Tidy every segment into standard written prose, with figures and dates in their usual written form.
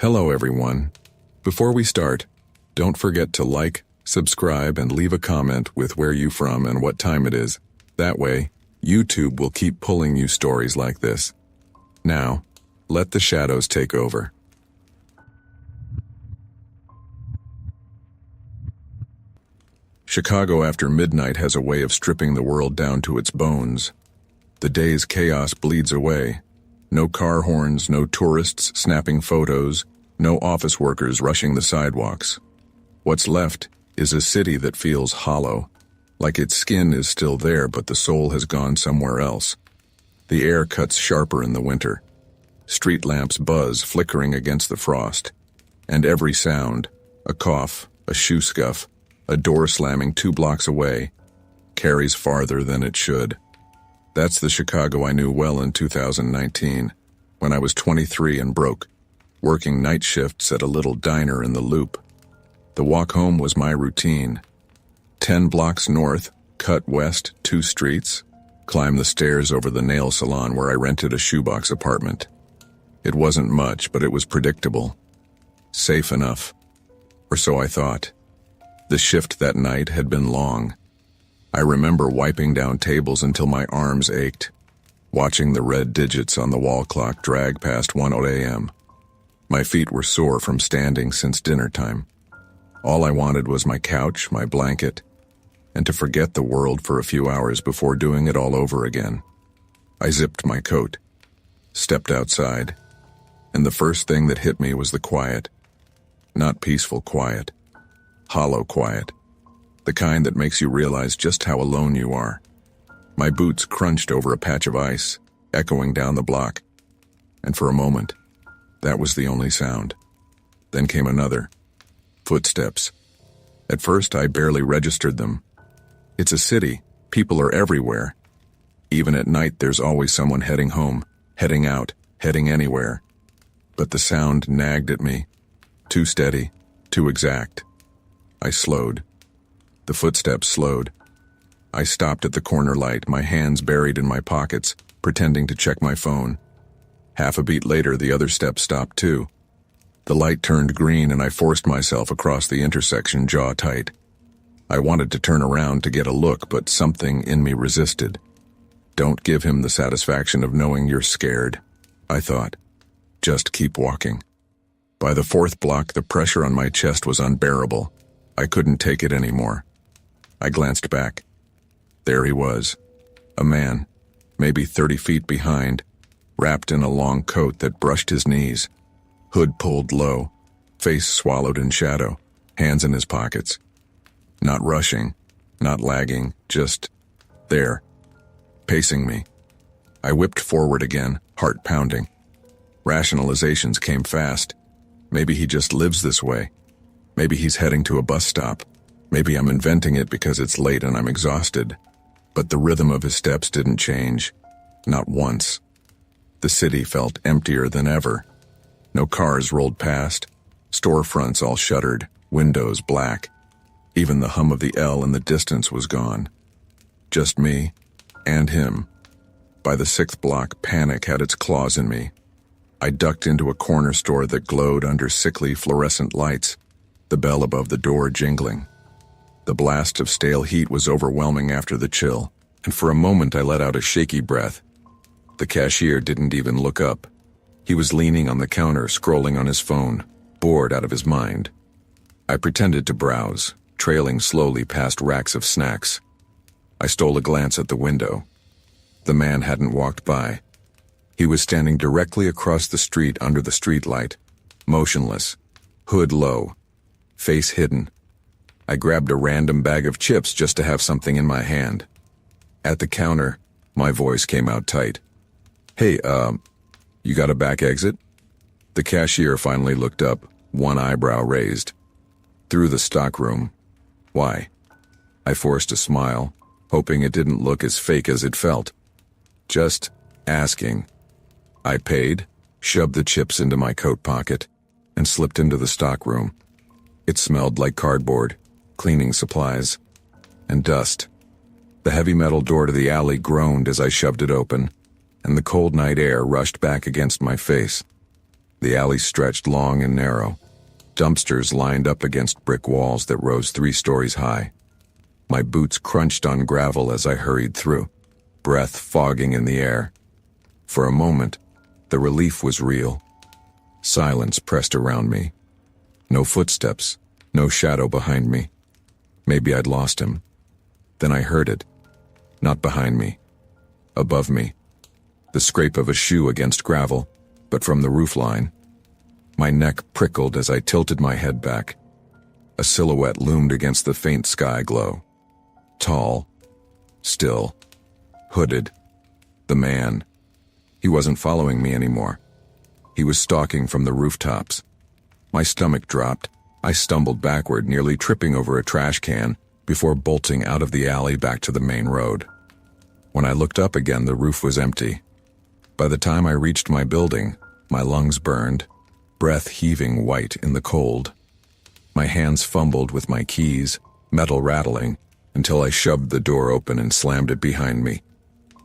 Hello everyone. Before we start, don't forget to like, subscribe, and leave a comment with where you from and what time it is. That way, YouTube will keep pulling you stories like this. Now, let the shadows take over. Chicago after midnight has a way of stripping the world down to its bones. The day's chaos bleeds away. No car horns, no tourists snapping photos, no office workers rushing the sidewalks. What's left is a city that feels hollow, like its skin is still there but the soul has gone somewhere else. The air cuts sharper in the winter. Street lamps buzz, flickering against the frost. And every sound, a cough, a shoe scuff, a door slamming 2 blocks away, carries farther than it should. That's the Chicago I knew well in 2019, when I was 23 and broke, working night shifts at a little diner in the Loop. The walk home was my routine. 10 blocks north, cut west 2 streets, climb the stairs over the nail salon where I rented a shoebox apartment. It wasn't much, but it was predictable. Safe enough. Or so I thought. The shift that night had been long. I remember wiping down tables until my arms ached, watching the red digits on the wall clock drag past 1 a.m. My feet were sore from standing since dinner time. All I wanted was my couch, my blanket, and to forget the world for a few hours before doing it all over again. I zipped my coat, stepped outside, and the first thing that hit me was the quiet. Not peaceful quiet. Hollow quiet. The kind that makes you realize just how alone you are. My boots crunched over a patch of ice, echoing down the block. And for a moment, that was the only sound. Then came another. Footsteps. At first, I barely registered them. It's a city. People are everywhere. Even at night, there's always someone heading home, heading out, heading anywhere. But the sound nagged at me. Too steady, too exact. I slowed. The footsteps slowed. I stopped at the corner light, my hands buried in my pockets, pretending to check my phone. Half a beat later, the other steps stopped too. The light turned green and I forced myself across the intersection, jaw tight. I wanted to turn around to get a look, but something in me resisted. Don't give him the satisfaction of knowing you're scared, I thought. Just keep walking. By the 4th block, the pressure on my chest was unbearable. I couldn't take it anymore. I glanced back. There he was. A man, maybe 30 feet behind, wrapped in a long coat that brushed his knees. Hood pulled low, face swallowed in shadow, hands in his pockets. Not rushing, not lagging, just there, pacing me. I whipped forward again, heart pounding. Rationalizations came fast. Maybe he just lives this way. Maybe he's heading to a bus stop. Maybe I'm inventing it because it's late and I'm exhausted. But the rhythm of his steps didn't change. Not once. The city felt emptier than ever. No cars rolled past. Storefronts all shuttered, windows black. Even the hum of the L in the distance was gone. Just me and him. By the 6th block, panic had its claws in me. I ducked into a corner store that glowed under sickly fluorescent lights, the bell above the door jingling. The blast of stale heat was overwhelming after the chill, and for a moment I let out a shaky breath. The cashier didn't even look up. He was leaning on the counter, scrolling on his phone, bored out of his mind. I pretended to browse, trailing slowly past racks of snacks. I stole a glance at the window. The man hadn't walked by. He was standing directly across the street under the streetlight, motionless, hood low, face hidden. I grabbed a random bag of chips just to have something in my hand. At the counter, my voice came out tight. Hey, you got a back exit? The cashier finally looked up, one eyebrow raised. Through the stockroom. Why? I forced a smile, hoping it didn't look as fake as it felt. Just asking. I paid, shoved the chips into my coat pocket, and slipped into the stockroom. It smelled like cardboard, cleaning supplies, and dust. The heavy metal door to the alley groaned as I shoved it open, and the cold night air rushed back against my face. The alley stretched long and narrow. Dumpsters lined up against brick walls that rose 3 stories high. My boots crunched on gravel as I hurried through, breath fogging in the air. For a moment, the relief was real. Silence pressed around me. No footsteps, no shadow behind me. Maybe I'd lost him. Then I heard it. Not behind me. Above me. The scrape of a shoe against gravel, but from the roofline. My neck prickled as I tilted my head back. A silhouette loomed against the faint sky glow. Tall. Still. Hooded. The man. He wasn't following me anymore. He was stalking from the rooftops. My stomach dropped. I stumbled backward, nearly tripping over a trash can, before bolting out of the alley back to the main road. When I looked up again, the roof was empty. By the time I reached my building, my lungs burned, breath heaving white in the cold. My hands fumbled with my keys, metal rattling, until I shoved the door open and slammed it behind me.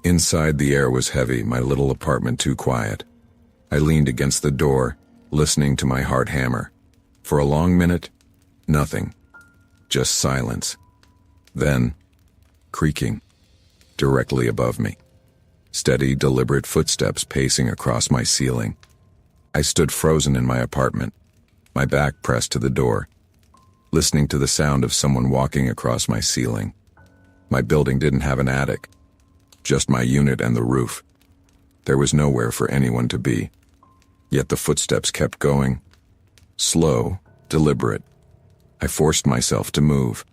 Inside, the air was heavy, my little apartment too quiet. I leaned against the door, listening to my heart hammer. For a long minute, nothing. Just silence. Then, creaking, directly above me. Steady, deliberate footsteps pacing across my ceiling. I stood frozen in my apartment, my back pressed to the door, listening to the sound of someone walking across my ceiling. My building didn't have an attic, just my unit and the roof. There was nowhere for anyone to be. Yet the footsteps kept going. Slow, deliberate. I forced myself to move.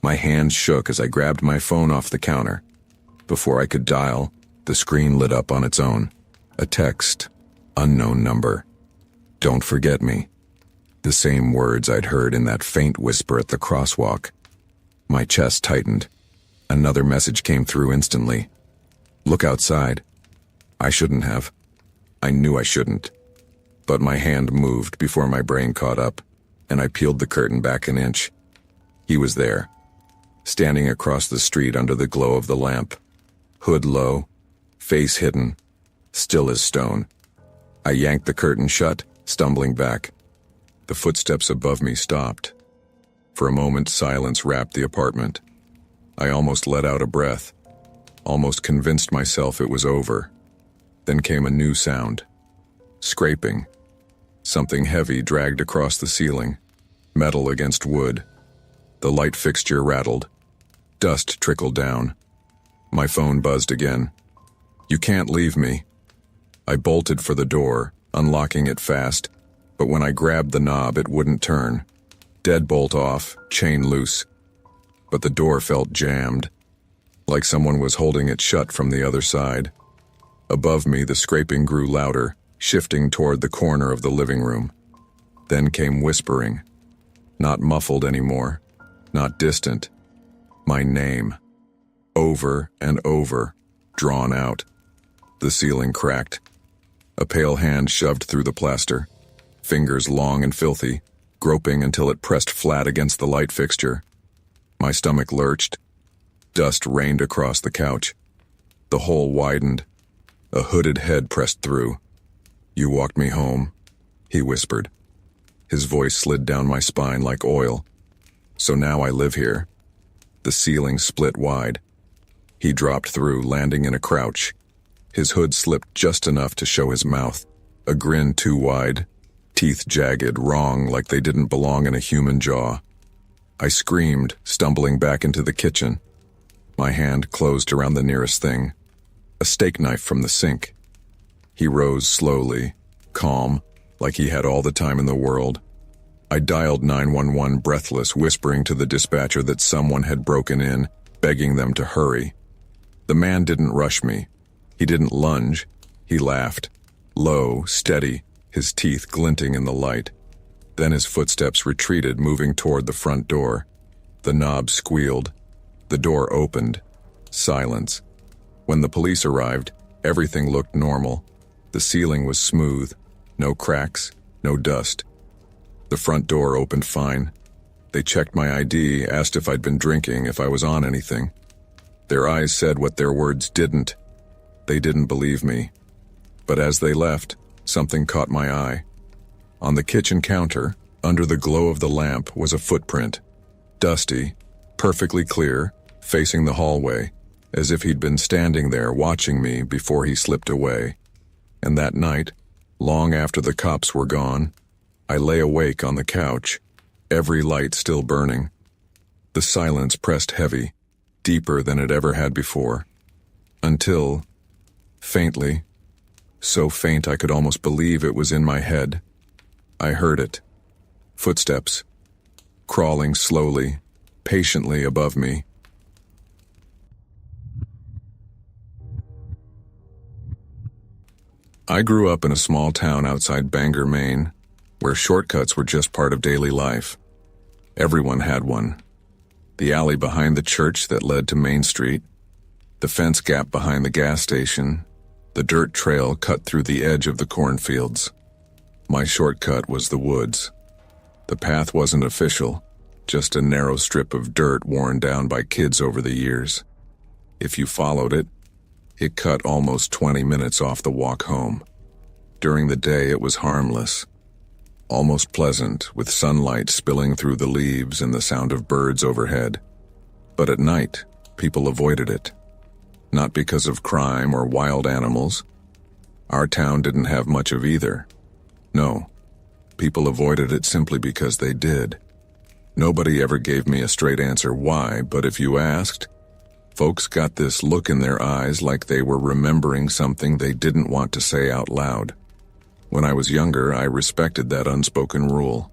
My hands shook as I grabbed my phone off the counter. Before I could dial, the screen lit up on its own. A text. Unknown number. Don't forget me. The same words I'd heard in that faint whisper at the crosswalk. My chest tightened. Another message came through instantly. Look outside. I shouldn't have. I knew I shouldn't. But my hand moved before my brain caught up, and I peeled the curtain back an inch. He was there, standing across the street under the glow of the lamp. Hood low, face hidden, still as stone. I yanked the curtain shut, stumbling back. The footsteps above me stopped. For a moment, silence wrapped the apartment. I almost let out a breath, almost convinced myself it was over. Then came a new sound. Scraping. Something heavy dragged across the ceiling. Metal against wood. The light fixture rattled. Dust trickled down. My phone buzzed again. You can't leave me. I bolted for the door, unlocking it fast, but when I grabbed the knob, it wouldn't turn. Deadbolt off, chain loose. But the door felt jammed, like someone was holding it shut from the other side. Above me, the scraping grew louder, shifting toward the corner of the living room. Then came whispering. Not muffled anymore, not distant. My name. Over and over, drawn out. The ceiling cracked. A pale hand shoved through the plaster, fingers long and filthy, groping until it pressed flat against the light fixture. My stomach lurched. Dust rained across the couch. The hole widened. A hooded head pressed through. You walked me home, he whispered. His voice slid down my spine like oil. So now I live here. The ceiling split wide. He dropped through, landing in a crouch. His hood slipped just enough to show his mouth, a grin too wide, teeth jagged, wrong, like they didn't belong in a human jaw. I screamed, stumbling back into the kitchen. My hand closed around the nearest thing, a steak knife from the sink. He rose slowly, calm, like he had all the time in the world. I dialed 911 breathless, whispering to the dispatcher that someone had broken in, begging them to hurry. The man didn't rush me. He didn't lunge. He laughed. Low, steady, his teeth glinting in the light. Then his footsteps retreated, moving toward the front door. The knob squealed. The door opened. Silence. When the police arrived, everything looked normal. The ceiling was smooth. No cracks, no dust. The front door opened fine. They checked my ID, asked if I'd been drinking, if I was on anything. Their eyes said what their words didn't. They didn't believe me. But as they left, something caught my eye. On the kitchen counter, under the glow of the lamp, was a footprint. Dusty, perfectly clear, facing the hallway, as if he'd been standing there watching me before he slipped away. And that night, long after the cops were gone, I lay awake on the couch, every light still burning. The silence pressed heavy, deeper than it ever had before. Until, faintly, so faint I could almost believe it was in my head, I heard it. Footsteps, crawling slowly, patiently above me. I grew up in a small town outside Bangor, Maine, where shortcuts were just part of daily life. Everyone had one. The alley behind the church that led to Main Street, the fence gap behind the gas station, the dirt trail cut through the edge of the cornfields. My shortcut was the woods. The path wasn't official, just a narrow strip of dirt worn down by kids over the years. If you followed it, it cut almost 20 minutes off the walk home. During the day it was harmless, almost pleasant, with sunlight spilling through the leaves and the sound of birds overhead. But at night, people avoided it. Not because of crime or wild animals. Our town didn't have much of either. No, people avoided it simply because they did. Nobody ever gave me a straight answer why, but if you asked, folks got this look in their eyes like they were remembering something they didn't want to say out loud. When I was younger, I respected that unspoken rule.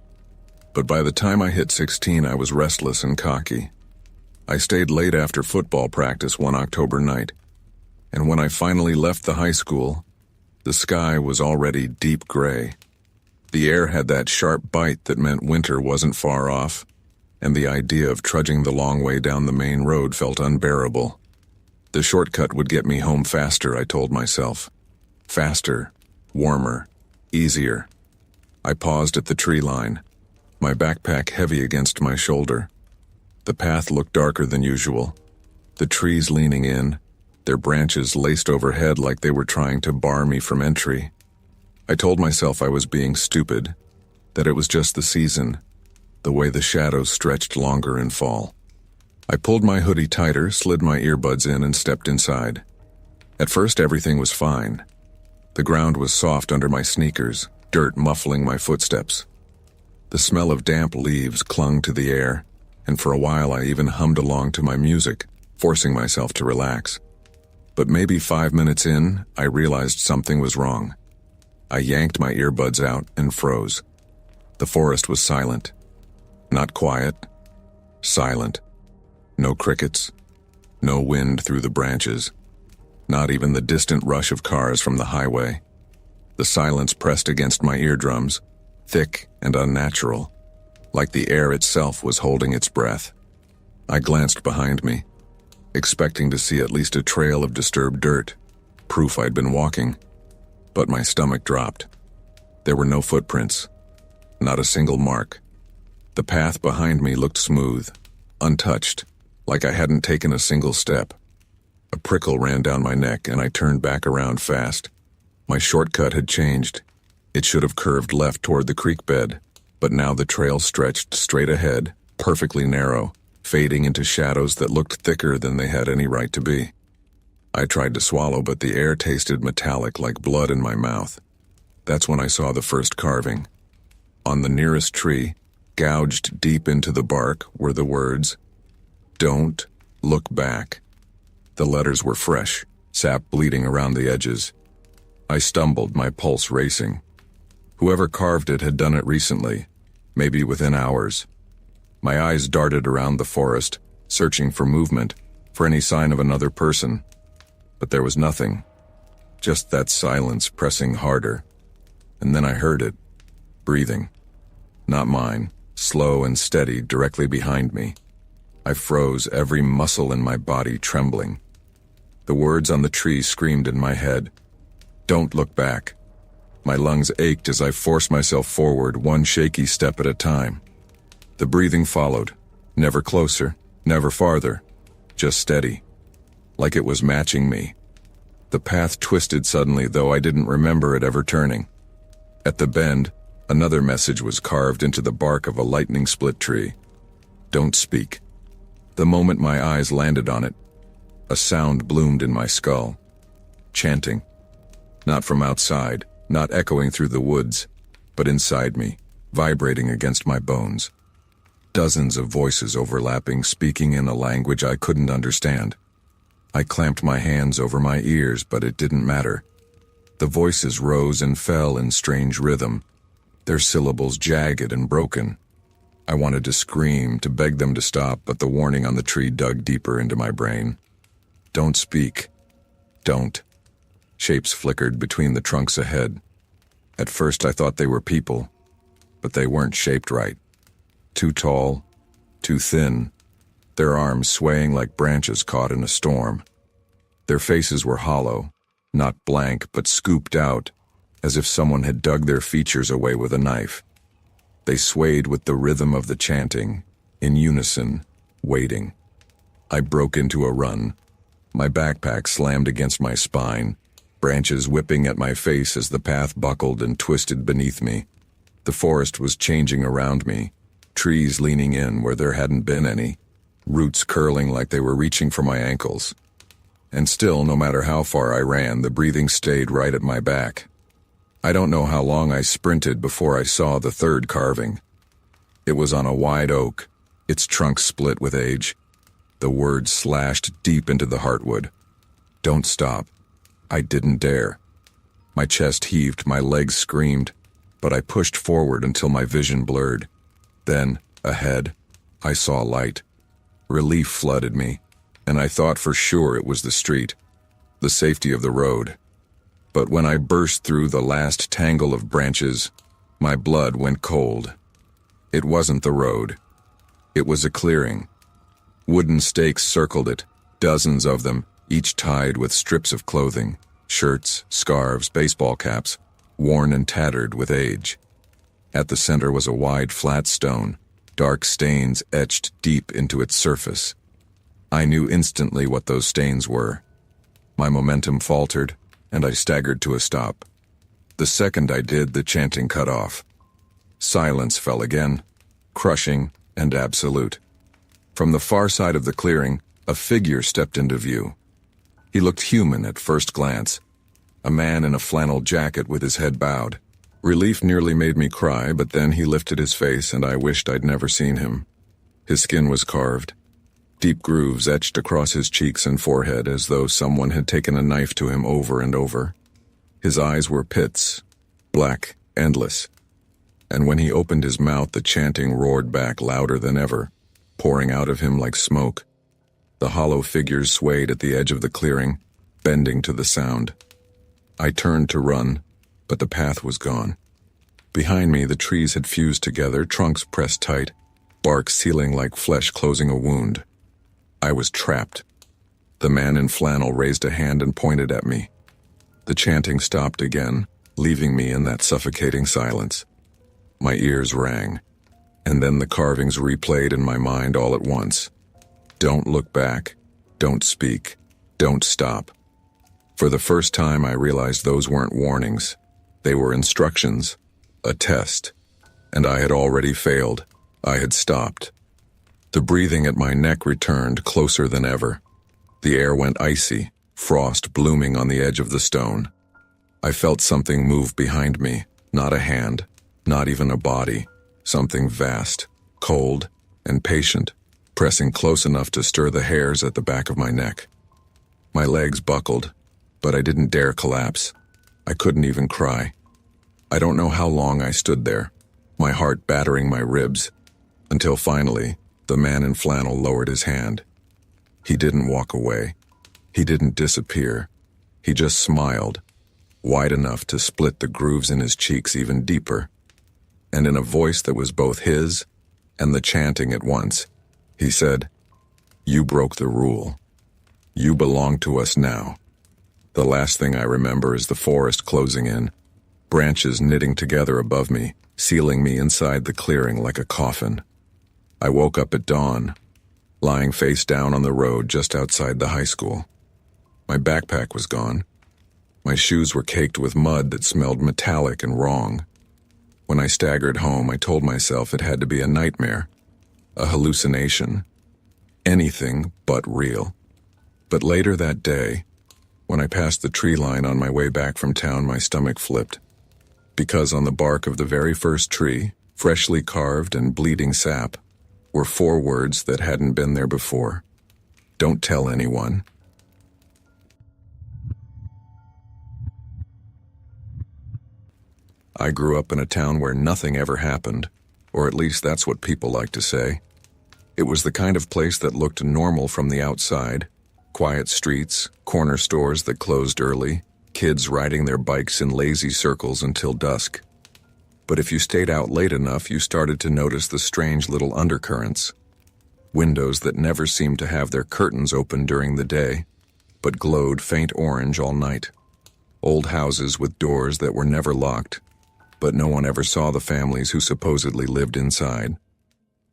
But by the time I hit 16, I was restless and cocky. I stayed late after football practice one October night, and when I finally left the high school, the sky was already deep gray. The air had that sharp bite that meant winter wasn't far off, and the idea of trudging the long way down the main road felt unbearable. The shortcut would get me home faster, I told myself. Faster, warmer, easier. I paused at the tree line, my backpack heavy against my shoulder. The path looked darker than usual, the trees leaning in, their branches laced overhead like they were trying to bar me from entry. I told myself I was being stupid, that it was just the season, the way the shadows stretched longer in fall. I pulled my hoodie tighter, slid my earbuds in, and stepped inside. At first, everything was fine. The ground was soft under my sneakers, dirt muffling my footsteps. The smell of damp leaves clung to the air, and for a while I even hummed along to my music, forcing myself to relax. But maybe 5 minutes in, I realized something was wrong. I yanked my earbuds out and froze. The forest was silent. Not quiet. Silent. No crickets. No wind through the branches. Not even the distant rush of cars from the highway. The silence pressed against my eardrums, thick and unnatural, like the air itself was holding its breath. I glanced behind me, expecting to see at least a trail of disturbed dirt, proof I'd been walking. But my stomach dropped. There were no footprints, not a single mark. The path behind me looked smooth, untouched, like I hadn't taken a single step. A prickle ran down my neck and I turned back around fast. My shortcut had changed. It should have curved left toward the creek bed, but now the trail stretched straight ahead, perfectly narrow, fading into shadows that looked thicker than they had any right to be. I tried to swallow, but the air tasted metallic like blood in my mouth. That's when I saw the first carving. On the nearest tree, gouged deep into the bark, were the words, "Don't look back." The letters were fresh, sap bleeding around the edges. I stumbled, my pulse racing. Whoever carved it had done it recently, maybe within hours. My eyes darted around the forest, searching for movement, for any sign of another person. But there was nothing, just that silence pressing harder. And then I heard it, breathing. Not mine, slow and steady directly behind me. I froze, every muscle in my body trembling. The words on the tree screamed in my head, "Don't look back." My lungs ached as I forced myself forward, one shaky step at a time. The breathing followed, never closer, never farther, just steady, like it was matching me. The path twisted suddenly, though I didn't remember it ever turning. At the bend, another message was carved into the bark of a lightning-split tree. Don't speak. The moment my eyes landed on it, a sound bloomed in my skull. Chanting. Not from outside, not echoing through the woods, but inside me, vibrating against my bones. Dozens of voices overlapping, speaking in a language I couldn't understand. I clamped my hands over my ears, but it didn't matter. The voices rose and fell in strange rhythm, their syllables jagged and broken. I wanted to scream, to beg them to stop, but the warning on the tree dug deeper into my brain. Don't speak. Don't. Shapes flickered between the trunks ahead. At first I thought they were people, but they weren't shaped right. Too tall, too thin, their arms swaying like branches caught in a storm. Their faces were hollow, not blank, but scooped out, as if someone had dug their features away with a knife. They swayed with the rhythm of the chanting, in unison, waiting. I broke into a run. My backpack slammed against my spine, branches whipping at my face as the path buckled and twisted beneath me. The forest was changing around me, trees leaning in where there hadn't been any, roots curling like they were reaching for my ankles. And still, no matter how far I ran, the breathing stayed right at my back. I don't know how long I sprinted before I saw the third carving. It was on a wide oak, its trunk split with age. The words slashed deep into the heartwood. Don't stop. I didn't dare. My chest heaved, my legs screamed, but I pushed forward until my vision blurred. Then, ahead, I saw light. Relief flooded me, and I thought for sure it was the street, the safety of the road. But when I burst through the last tangle of branches, my blood went cold. It wasn't the road. It was a clearing. Wooden stakes circled it, dozens of them, each tied with strips of clothing, shirts, scarves, baseball caps, worn and tattered with age. At the center was a wide, flat stone, dark stains etched deep into its surface. I knew instantly what those stains were. My momentum faltered, and I staggered to a stop. The second I did, the chanting cut off. Silence fell again, crushing and absolute. From the far side of the clearing, a figure stepped into view. He looked human at first glance, a man in a flannel jacket with his head bowed. Relief nearly made me cry, but then he lifted his face and I wished I'd never seen him. His skin was carved, deep grooves etched across his cheeks and forehead as though someone had taken a knife to him over and over. His eyes were pits, black, endless. And when he opened his mouth, the chanting roared back louder than ever, pouring out of him like smoke. The hollow figures swayed at the edge of the clearing, bending to the sound. I turned to run, but the path was gone. Behind me, the trees had fused together, trunks pressed tight, bark sealing like flesh closing a wound. I was trapped. The man in flannel raised a hand and pointed at me. The chanting stopped again, leaving me in that suffocating silence. My ears rang, and then the carvings replayed in my mind all at once. Don't look back. Don't speak. Don't stop. For the first time, I realized those weren't warnings. They were instructions, a test, and I had already failed. I had stopped. The breathing at my neck returned, closer than ever. The air went icy, frost blooming on the edge of the stone. I felt something move behind me, not a hand, not even a body, something vast, cold, and patient, pressing close enough to stir the hairs at the back of my neck. My legs buckled, but I didn't dare collapse. I couldn't even cry. I don't know how long I stood there, my heart battering my ribs, until finally, the man in flannel lowered his hand. He didn't walk away. He didn't disappear. He just smiled, wide enough to split the grooves in his cheeks even deeper. And in a voice that was both his and the chanting at once, he said, "You broke the rule. You belong to us now." The last thing I remember is the forest closing in, branches knitting together above me, sealing me inside the clearing like a coffin. I woke up at dawn, lying face down on the road just outside the high school. My backpack was gone. My shoes were caked with mud that smelled metallic and wrong. When I staggered home, I told myself it had to be a nightmare, a hallucination, anything but real. But later that day, when I passed the tree line on my way back from town, my stomach flipped. Because on the bark of the very first tree, freshly carved and bleeding sap, were 4 words that hadn't been there before. Don't tell anyone. I grew up in a town where nothing ever happened, or at least that's what people like to say. It was the kind of place that looked normal from the outside. Quiet streets, corner stores that closed early, kids riding their bikes in lazy circles until dusk. But if you stayed out late enough, you started to notice the strange little undercurrents. Windows that never seemed to have their curtains open during the day, but glowed faint orange all night. Old houses with doors that were never locked, but no one ever saw the families who supposedly lived inside.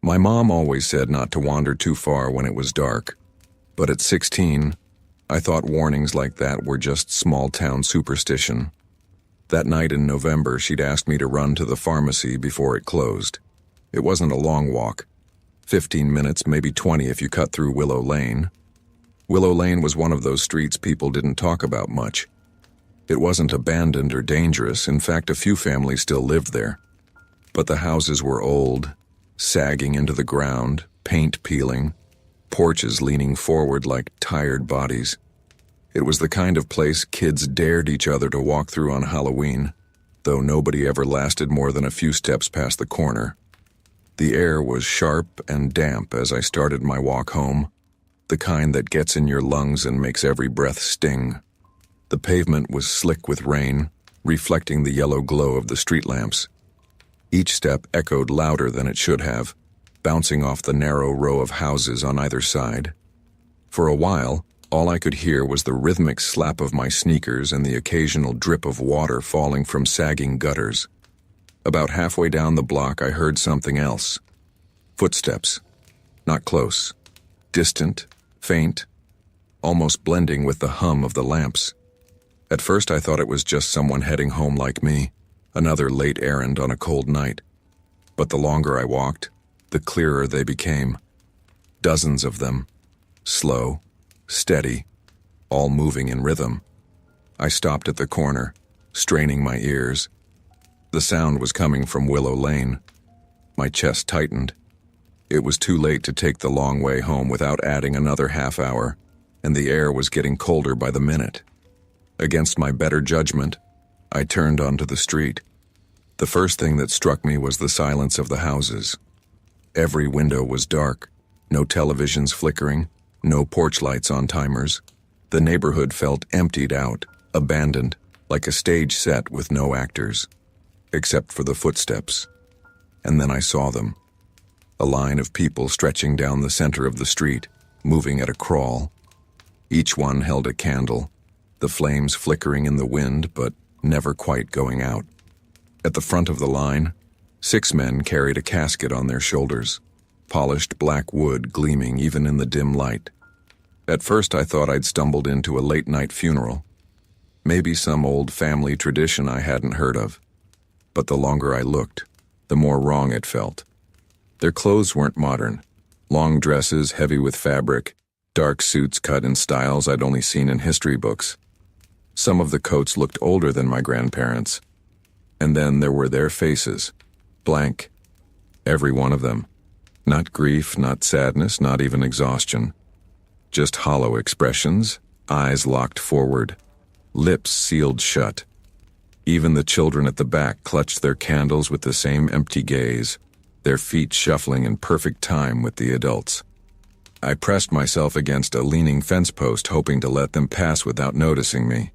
My mom always said not to wander too far when it was dark, but at 16, I thought warnings like that were just small-town superstition. That night in November, she'd asked me to run to the pharmacy before it closed. It wasn't a long walk. 15 minutes, maybe 20 if you cut through Willow Lane. Willow Lane was one of those streets people didn't talk about much. It wasn't abandoned or dangerous. In fact, a few families still lived there. But the houses were old, sagging into the ground, paint peeling, porches leaning forward like tired bodies. It was the kind of place kids dared each other to walk through on Halloween, though nobody ever lasted more than a few steps past the corner. The air was sharp and damp as I started my walk home, the kind that gets in your lungs and makes every breath sting. The pavement was slick with rain, reflecting the yellow glow of the street lamps. Each step echoed louder than it should have, bouncing off the narrow row of houses on either side. For a while, all I could hear was the rhythmic slap of my sneakers and the occasional drip of water falling from sagging gutters. About halfway down the block, I heard something else. Footsteps. Not close. Distant, faint, almost blending with the hum of the lamps. At first, I thought it was just someone heading home like me, another late errand on a cold night. But the longer I walked, the clearer they became. Dozens of them. Slow, steady, all moving in rhythm. I stopped at the corner, straining my ears. The sound was coming from Willow Lane. My chest tightened. It was too late to take the long way home without adding another half hour, and the air was getting colder by the minute. Against my better judgment, I turned onto the street. The first thing that struck me was the silence of the houses. Every window was dark, no televisions flickering, no porch lights on timers. The neighborhood felt emptied out, abandoned, like a stage set with no actors, except for the footsteps. And then I saw them. A line of people stretching down the center of the street, moving at a crawl. Each one held a candle, the flames flickering in the wind but never quite going out. At the front of the line, 6 men carried a casket on their shoulders, polished black wood gleaming even in the dim light. At first I thought I'd stumbled into a late-night funeral, maybe some old family tradition I hadn't heard of. But the longer I looked, the more wrong it felt. Their clothes weren't modern. Long dresses heavy with fabric, dark suits cut in styles I'd only seen in history books. Some of the coats looked older than my grandparents'. And then there were their faces, blank, every one of them. Not grief, not sadness, not even exhaustion. Just hollow expressions, eyes locked forward, lips sealed shut. Even the children at the back clutched their candles with the same empty gaze, their feet shuffling in perfect time with the adults. I pressed myself against a leaning fence post, hoping to let them pass without noticing me.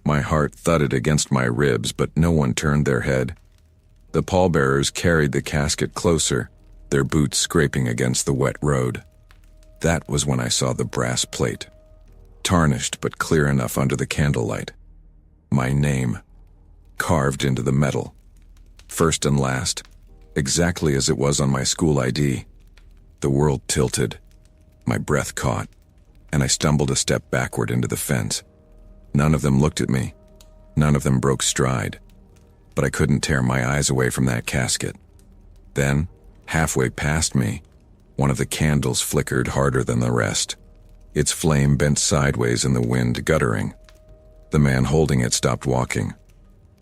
My heart thudded against my ribs, but no one turned their head. The pallbearers carried the casket closer, their boots scraping against the wet road. That was when I saw the brass plate, tarnished but clear enough under the candlelight. My name, carved into the metal, first and last, exactly as it was on my school ID. The world tilted, my breath caught, and I stumbled a step backward into the fence. None of them looked at me. None of them broke stride. but I couldn't tear my eyes away from that casket. Then, halfway past me, one of the candles flickered harder than the rest. Its flame bent sideways in the wind, guttering. The man holding it stopped walking.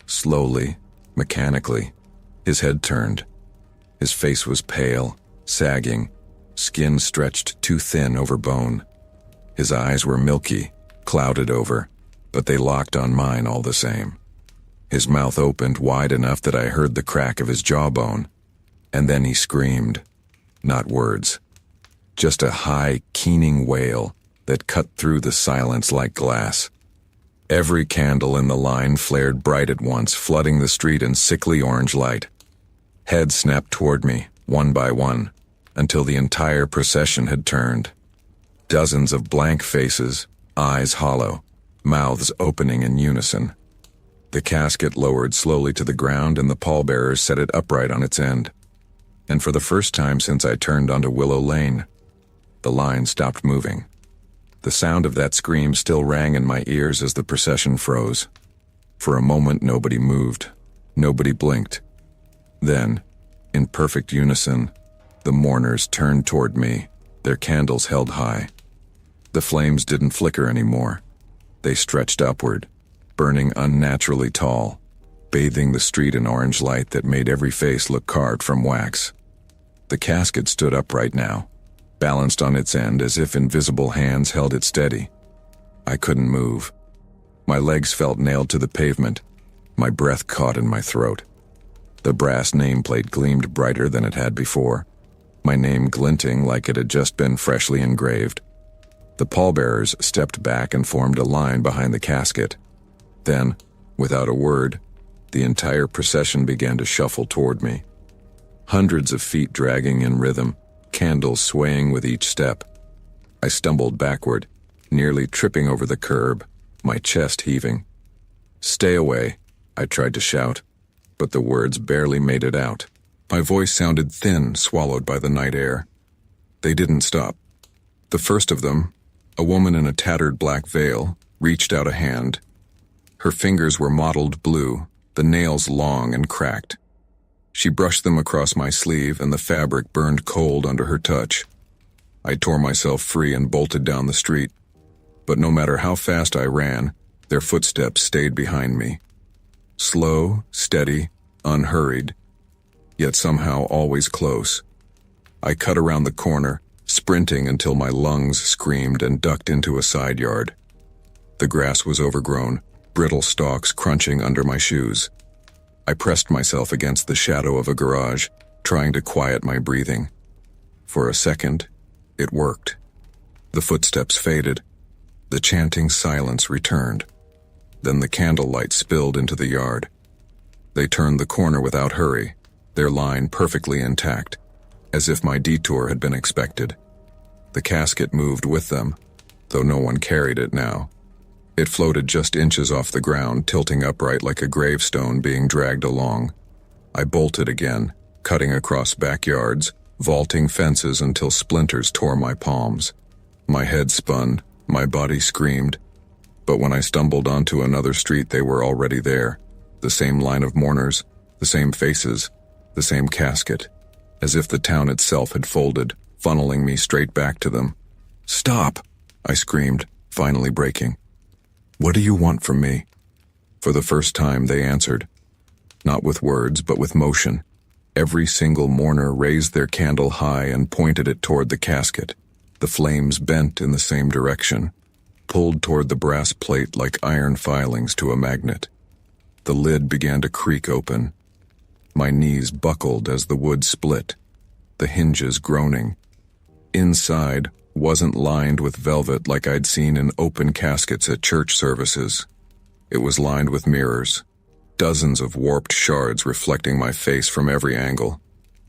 Slowly, mechanically, his head turned. His face was pale, sagging, skin stretched too thin over bone. His eyes were milky, clouded over, but they locked on mine all the same. His mouth opened wide enough that I heard the crack of his jawbone, and then he screamed. Not words, just a high, keening wail that cut through the silence like glass. Every candle in the line flared bright at once, flooding the street in sickly orange light. Heads snapped toward me, one by one, until the entire procession had turned. Dozens of blank faces, eyes hollow, mouths opening in unison. The casket lowered slowly to the ground and the pallbearers set it upright on its end. And for the first time since I turned onto Willow Lane, the line stopped moving. The sound of that scream still rang in my ears as the procession froze. For a moment nobody moved, nobody blinked. Then, in perfect unison, the mourners turned toward me, their candles held high. The flames didn't flicker anymore. They stretched upward, burning unnaturally tall, bathing the street in orange light that made every face look carved from wax. The casket stood upright now, balanced on its end as if invisible hands held it steady. I couldn't move. My legs felt nailed to the pavement, my breath caught in my throat. The brass nameplate gleamed brighter than it had before, my name glinting like it had just been freshly engraved. The pallbearers stepped back and formed a line behind the casket. Then, without a word, the entire procession began to shuffle toward me. Hundreds of feet dragging in rhythm, candles swaying with each step. I stumbled backward, nearly tripping over the curb, my chest heaving. "Stay away," I tried to shout, but the words barely made it out. My voice sounded thin, swallowed by the night air. They didn't stop. The first of them, a woman in a tattered black veil, reached out a hand. Her fingers were mottled blue, the nails long and cracked. She brushed them across my sleeve and the fabric burned cold under her touch. I tore myself free and bolted down the street. But no matter how fast I ran, their footsteps stayed behind me. Slow, steady, unhurried, yet somehow always close. I cut around the corner, sprinting until my lungs screamed and ducked into a side yard. The grass was overgrown, brittle stalks crunching under my shoes. I pressed myself against the shadow of a garage, trying to quiet my breathing. For a second, it worked. The footsteps faded. The chanting silence returned. Then the candlelight spilled into the yard. They turned the corner without hurry, their line perfectly intact, as if my detour had been expected. The casket moved with them, though no one carried it now. It floated just inches off the ground, tilting upright like a gravestone being dragged along. I bolted again, cutting across backyards, vaulting fences until splinters tore my palms. My head spun, my body screamed. But when I stumbled onto another street, they were already there. The same line of mourners, the same faces, the same casket, as if the town itself had folded, funneling me straight back to them. "Stop!" I screamed, finally breaking. "What do you want from me?" For the first time they answered. Not with words, but with motion. Every single mourner raised their candle high and pointed it toward the casket. The flames bent in the same direction, pulled toward the brass plate like iron filings to a magnet. The lid began to creak open. My knees buckled as the wood split, the hinges groaning. Inside wasn't lined with velvet like I'd seen in open caskets at church services. It was lined with mirrors, dozens of warped shards reflecting my face from every angle,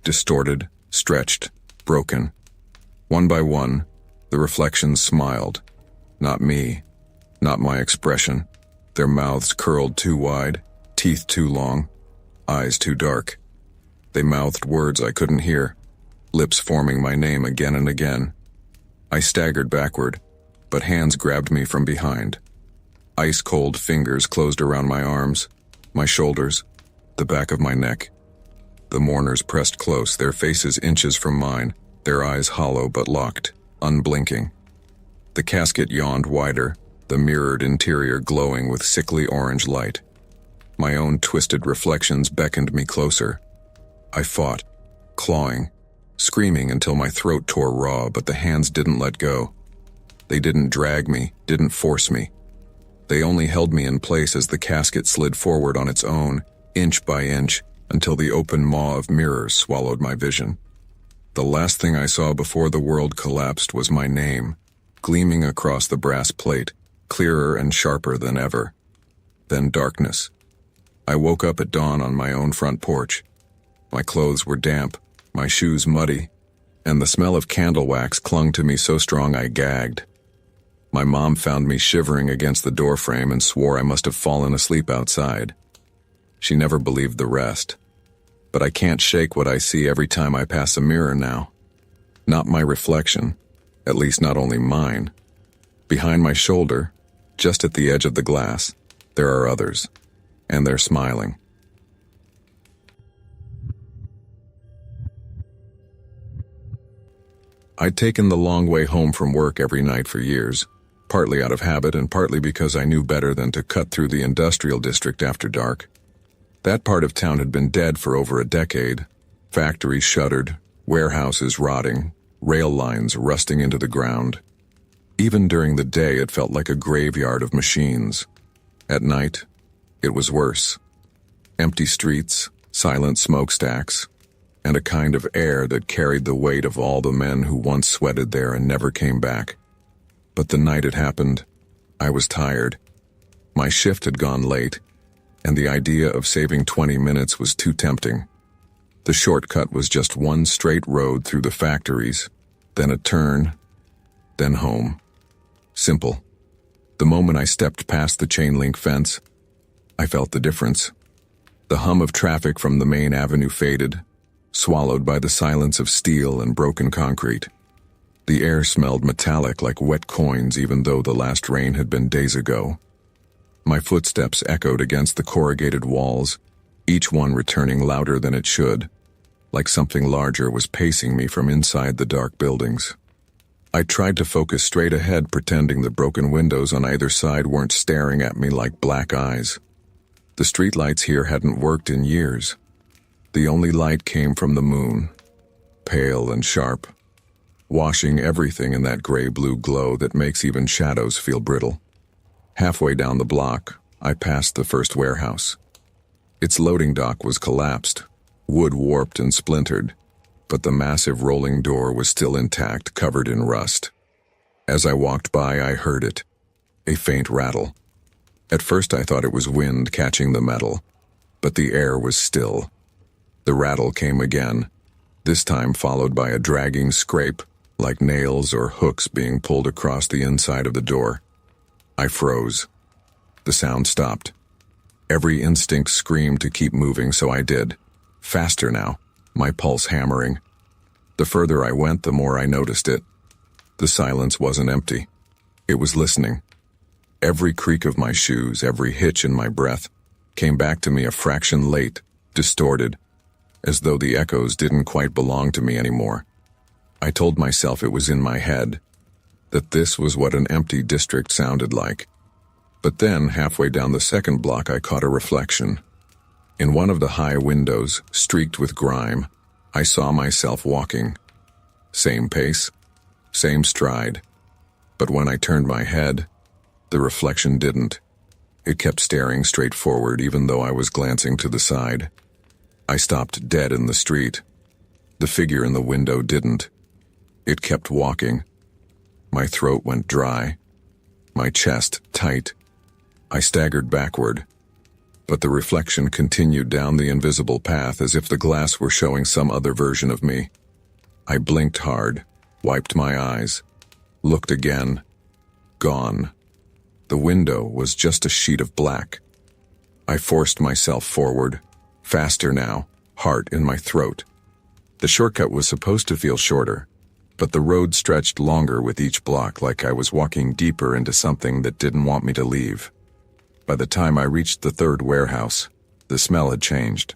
distorted, stretched, broken. One by one, the reflections smiled. Not me, not my expression. Their mouths curled too wide, teeth too long, eyes too dark. They mouthed words I couldn't hear, lips forming my name again and again. I staggered backward, but hands grabbed me from behind. Ice-cold fingers closed around my arms, my shoulders. the back of my neck. The mourners pressed close, their faces inches from mine, their eyes hollow but locked, unblinking. The casket yawned wider, the mirrored interior glowing with sickly orange light. My own twisted reflections beckoned me closer. I fought, clawing, screaming until my throat tore raw, but the hands didn't let go. They didn't drag me, didn't force me. They only held me in place as the casket slid forward on its own, inch by inch, until the open maw of mirrors swallowed my vision. The last thing I saw before the world collapsed was my name, gleaming across the brass plate, clearer and sharper than ever. Then darkness. I woke up at dawn on my own front porch. My clothes were damp, my shoes muddy, and the smell of candle wax clung to me so strong I gagged. My mom found me shivering against the doorframe and swore I must have fallen asleep outside. She never believed the rest. But I can't shake what I see every time I pass a mirror now. Not my reflection, at least not only mine. Behind my shoulder, just at the edge of the glass, there are others, and they're smiling. I'd taken the long way home from work every night for years, partly out of habit and partly because I knew better than to cut through the industrial district after dark. That part of town had been dead for over a decade. Factories shuttered, warehouses rotting, rail lines rusting into the ground. Even during the day, it felt like a graveyard of machines. At night, it was worse. Empty streets, silent smokestacks, and a kind of air that carried the weight of all the men who once sweated there and never came back. But the night it happened, I was tired. My shift had gone late, and the idea of saving 20 minutes was too tempting. The shortcut was just one straight road through the factories, then a turn, then home. Simple. The moment I stepped past the chain-link fence, I felt the difference. The hum of traffic from the main avenue faded, swallowed by the silence of steel and broken concrete. The air smelled metallic like wet coins even though the last rain had been days ago. My footsteps echoed against the corrugated walls, each one returning louder than it should, like something larger was pacing me from inside the dark buildings. I tried to focus straight ahead, pretending the broken windows on either side weren't staring at me like black eyes. The streetlights here hadn't worked in years. The only light came from the moon, pale and sharp, washing everything in that gray-blue glow that makes even shadows feel brittle. Halfway down the block, I passed the first warehouse. Its loading dock was collapsed, wood warped and splintered, but the massive rolling door was still intact, covered in rust. As I walked by, I heard it, a faint rattle. At first I thought it was wind catching the metal, but the air was still. The rattle came again, this time followed by a dragging scrape, like nails or hooks being pulled across the inside of the door. I froze. The sound stopped. Every instinct screamed to keep moving, so I did. Faster now, my pulse hammering. The further I went, the more I noticed it. The silence wasn't empty. It was listening. Every creak of my shoes, every hitch in my breath, came back to me a fraction late, distorted, as though the echoes didn't quite belong to me anymore. I told myself it was in my head, that this was what an empty district sounded like. But then, halfway down the second block, I caught a reflection. In one of the high windows, streaked with grime, I saw myself walking. Same pace, same stride. But when I turned my head, the reflection didn't. It kept staring straight forward even though I was glancing to the side. I stopped dead in the street. The figure in the window didn't. It kept walking. My throat went dry, my chest tight. I staggered backward, but the reflection continued down the invisible path as if the glass were showing some other version of me. I blinked hard, wiped my eyes, looked again. Gone. The window was just a sheet of black. I forced myself forward, faster now, heart in my throat. The shortcut was supposed to feel shorter, but the road stretched longer with each block, like I was walking deeper into something that didn't want me to leave. By the time I reached the third warehouse, The smell had changed.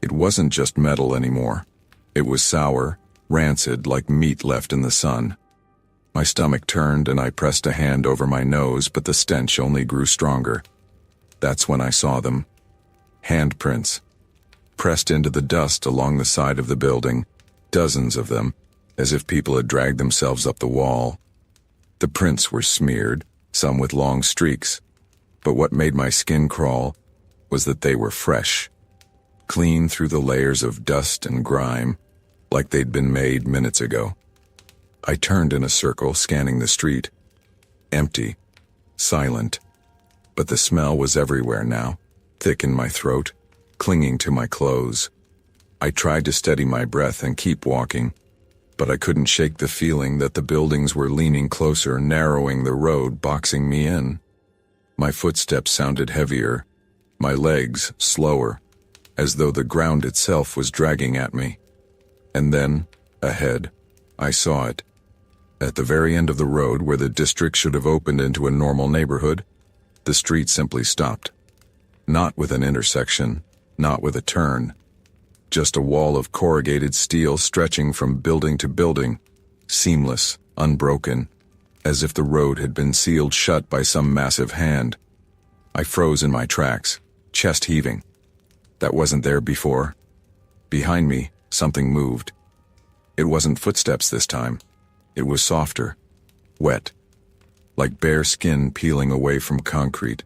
It wasn't just metal anymore. It was sour, rancid, like meat left in the sun. My stomach turned and I pressed a hand over my nose, but the stench only grew stronger. That's when I saw them. Handprints. Pressed into the dust along the side of the building, dozens of them, as if people had dragged themselves up the wall. The prints were smeared, some with long streaks, but what made my skin crawl was that they were fresh, clean through the layers of dust and grime, like they'd been made minutes ago. I turned in a circle, scanning the street. Empty, silent, but the smell was everywhere now, thick in my throat, clinging to my clothes. I tried to steady my breath and keep walking, but I couldn't shake the feeling that the buildings were leaning closer, narrowing the road, boxing me in. My footsteps sounded heavier, my legs slower, as though the ground itself was dragging at me. And then, ahead, I saw it. At the very end of the road, where the district should have opened into a normal neighborhood, the street simply stopped. Not with an intersection, not with a turn. Just a wall of corrugated steel stretching from building to building, seamless, unbroken, as if the road had been sealed shut by some massive hand. I froze in my tracks, chest heaving. That wasn't there before. Behind me, something moved. It wasn't footsteps this time. It was softer, wet, like bare skin peeling away from concrete.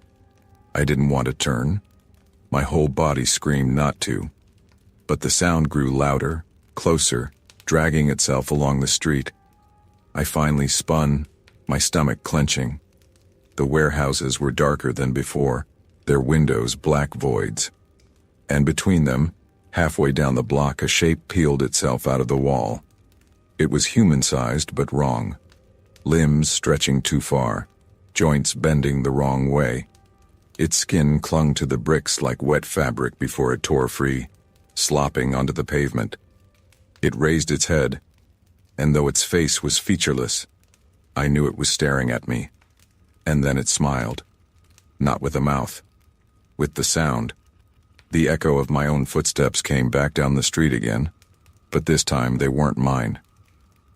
I didn't want to turn. My whole body screamed not to. But the sound grew louder, closer, dragging itself along the street. I finally spun, my stomach clenching. The warehouses were darker than before, their windows black voids. And between them, halfway down the block, a shape peeled itself out of the wall. It was human-sized but wrong. Limbs stretching too far, joints bending the wrong way. Its skin clung to the bricks like wet fabric before it tore free, slopping onto the pavement. It raised its head, and though its face was featureless, I knew it was staring at me. And then it smiled. Not with a mouth, with the sound. The echo of my own footsteps came back down the street again, but this time they weren't mine.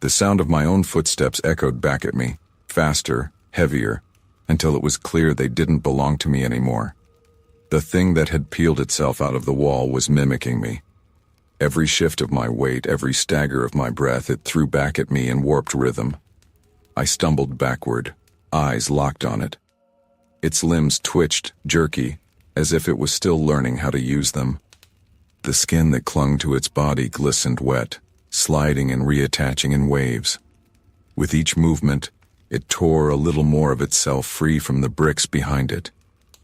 The sound of my own footsteps echoed back at me, faster, heavier, until it was clear they didn't belong to me anymore. The thing that had peeled itself out of the wall was mimicking me. Every shift of my weight, every stagger of my breath, it threw back at me in warped rhythm. I stumbled backward, eyes locked on it. Its limbs twitched, jerky, as if it was still learning how to use them. The skin that clung to its body glistened wet, sliding and reattaching in waves. With each movement, it tore a little more of itself free from the bricks behind it,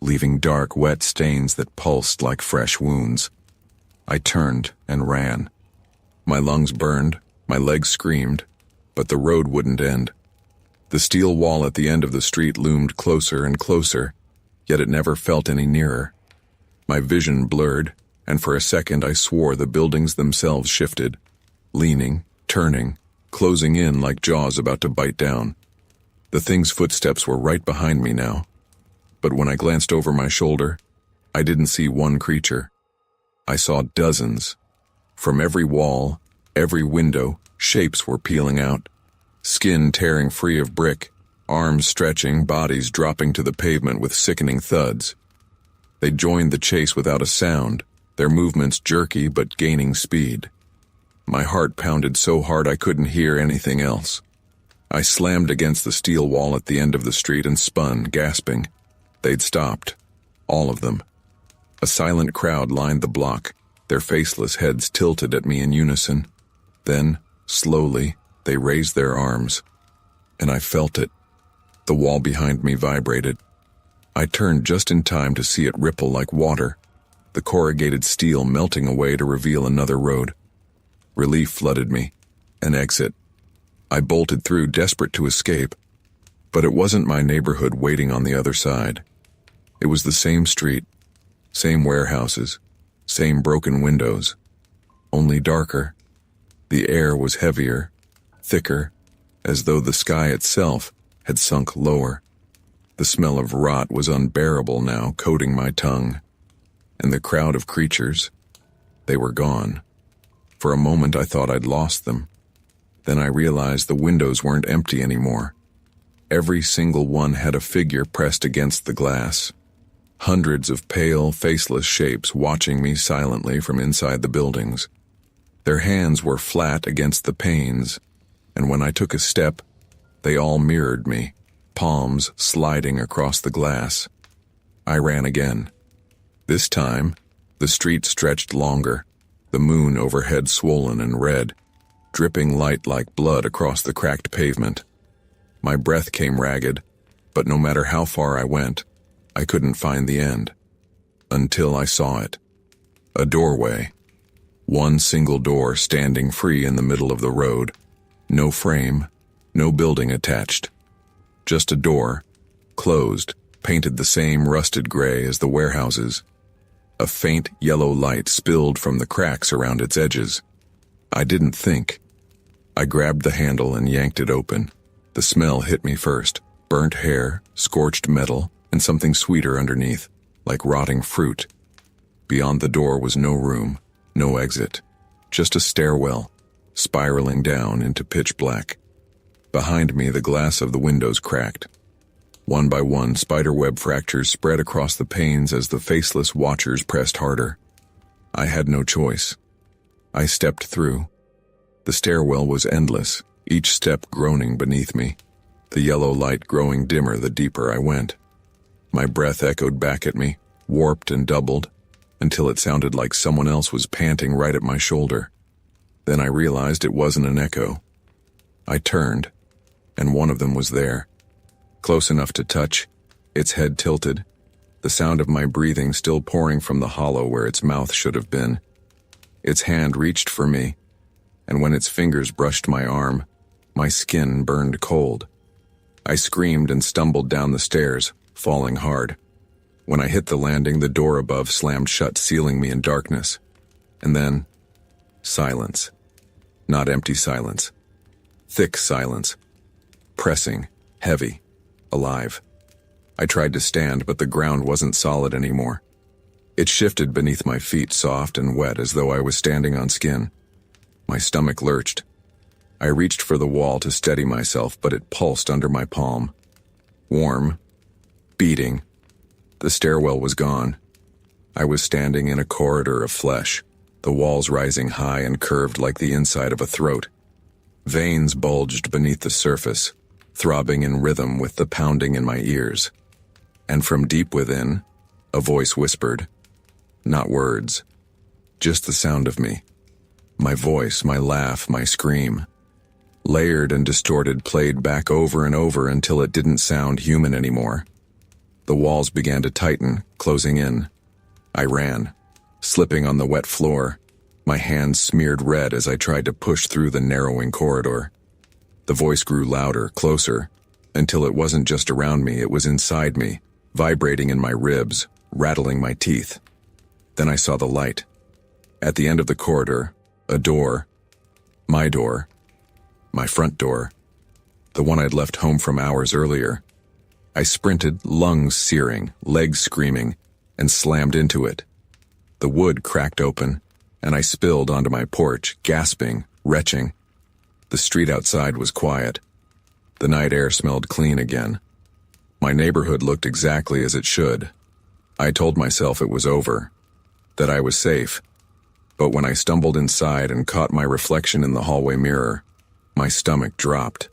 leaving dark, wet stains that pulsed like fresh wounds. I turned and ran. My lungs burned, my legs screamed, but the road wouldn't end. The steel wall at the end of the street loomed closer and closer, yet it never felt any nearer. My vision blurred, and for a second I swore the buildings themselves shifted, leaning, turning, closing in like jaws about to bite down. The thing's footsteps were right behind me now, but when I glanced over my shoulder, I didn't see one creature. I saw dozens. From every wall, every window, shapes were peeling out. Skin tearing free of brick, arms stretching, bodies dropping to the pavement with sickening thuds. They joined the chase without a sound, their movements jerky but gaining speed. My heart pounded so hard I couldn't hear anything else. I slammed against the steel wall at the end of the street and spun, gasping. They'd stopped. All of them. A silent crowd lined the block, their faceless heads tilted at me in unison. Then, slowly, they raised their arms, and I felt it. The wall behind me vibrated. I turned just in time to see it ripple like water, the corrugated steel melting away to reveal another road. Relief flooded me. An exit. I bolted through, desperate to escape. But it wasn't my neighborhood waiting on the other side. It was the same street, same warehouses, same broken windows, only darker. The air was heavier, thicker, as though the sky itself had sunk lower. The smell of rot was unbearable now, coating my tongue. And the crowd of creatures, they were gone. For a moment I thought I'd lost them. Then I realized the windows weren't empty anymore. Every single one had a figure pressed against the glass. Hundreds of pale, faceless shapes watching me silently from inside the buildings. Their hands were flat against the panes, and when I took a step, they all mirrored me, palms sliding across the glass. I ran again. This time, the street stretched longer, the moon overhead swollen and red, dripping light like blood across the cracked pavement. My breath came ragged, but no matter how far I went, I couldn't find the end. Until I saw it. A doorway. One single door standing free in the middle of the road. No frame, no building attached. Just a door, closed, painted the same rusted gray as the warehouses. A faint yellow light spilled from the cracks around its edges. I didn't think. I grabbed the handle and yanked it open. The smell hit me first. Burnt hair, scorched metal, and something sweeter underneath, like rotting fruit. Beyond the door was no room, no exit. Just a stairwell, spiraling down into pitch black. Behind me, the glass of the windows cracked. One by one, spiderweb fractures spread across the panes as the faceless watchers pressed harder. I had no choice. I stepped through. The stairwell was endless, each step groaning beneath me, the yellow light growing dimmer the deeper I went. My breath echoed back at me, warped and doubled, until it sounded like someone else was panting right at my shoulder. Then I realized it wasn't an echo. I turned, and one of them was there. Close enough to touch, its head tilted, the sound of my breathing still pouring from the hollow where its mouth should have been. Its hand reached for me, and when its fingers brushed my arm, my skin burned cold. I screamed and stumbled down the stairs, falling hard. When I hit the landing, the door above slammed shut, sealing me in darkness. And then, silence. Not empty silence. Thick silence. Pressing, heavy, alive. I tried to stand, but the ground wasn't solid anymore. It shifted beneath my feet, soft and wet, as though I was standing on skin. My stomach lurched. I reached for the wall to steady myself, but it pulsed under my palm. Warm, beating. The stairwell was gone. I was standing in a corridor of flesh, the walls rising high and curved like the inside of a throat. Veins bulged beneath the surface, throbbing in rhythm with the pounding in my ears. And from deep within, a voice whispered. Not words, just the sound of me. My voice, my laugh, my scream. Layered and distorted, played back over and over until it didn't sound human anymore. The walls began to tighten, closing in. I ran, slipping on the wet floor, my hands smeared red as I tried to push through the narrowing corridor. The voice grew louder, closer, until it wasn't just around me, it was inside me, vibrating in my ribs, rattling my teeth. Then I saw the light. At the end of the corridor, a door. My door. My front door. The one I'd left home from hours earlier. I sprinted, lungs searing, legs screaming, and slammed into it. The wood cracked open, and I spilled onto my porch, gasping, retching. The street outside was quiet. The night air smelled clean again. My neighborhood looked exactly as it should. I told myself it was over, that I was safe. But when I stumbled inside and caught my reflection in the hallway mirror, my stomach dropped.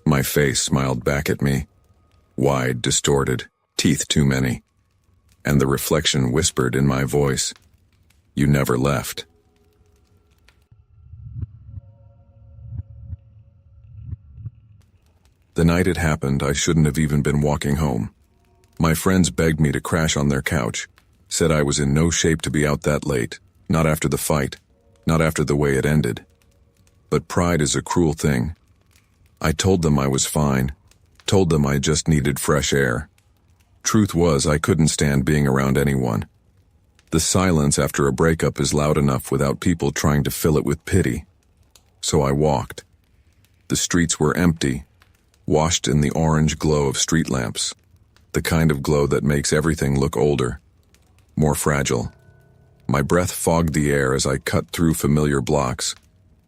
My face smiled back at me, wide, distorted, teeth too many. And the reflection whispered in my voice, "You never left." The night it happened, I shouldn't have even been walking home. My friends begged me to crash on their couch, said I was in no shape to be out that late, not after the fight, not after the way it ended. But pride is a cruel thing. I told them I was fine, told them I just needed fresh air. Truth was, I couldn't stand being around anyone. The silence after a breakup is loud enough without people trying to fill it with pity. So I walked. The streets were empty, washed in the orange glow of street lamps, the kind of glow that makes everything look older. more fragile. My breath fogged the air as I cut through familiar blocks,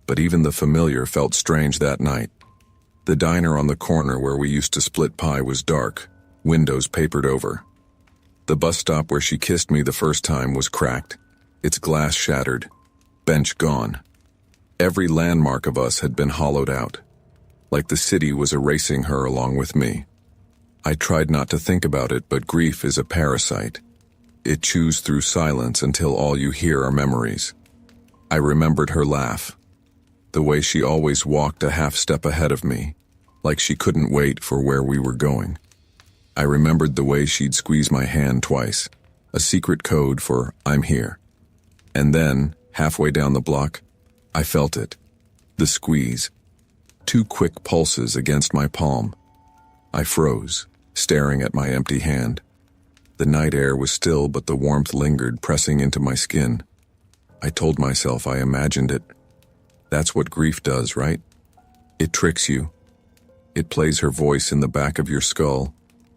but even the familiar felt strange that night. The diner on the corner where we used to split pie was dark, windows papered over. The bus stop where she kissed me the first time was cracked, its glass shattered, bench gone. Every landmark of us had been hollowed out, like the city was erasing her along with me. I tried not to think about it, but grief is a parasite. It chews through silence until all you hear are memories. I remembered her laugh, the way she always walked a half step ahead of me, like she couldn't wait for where we were going. I remembered the way she'd squeeze my hand twice, a secret code for "I'm here." And then, halfway down the block, I felt it, the squeeze. 2 quick pulses against my palm. I froze, staring at my empty hand. The night air was still, but the warmth lingered, pressing into my skin. I told myself I imagined it. That's what grief does, right? It tricks you. It plays her voice in the back of your skull,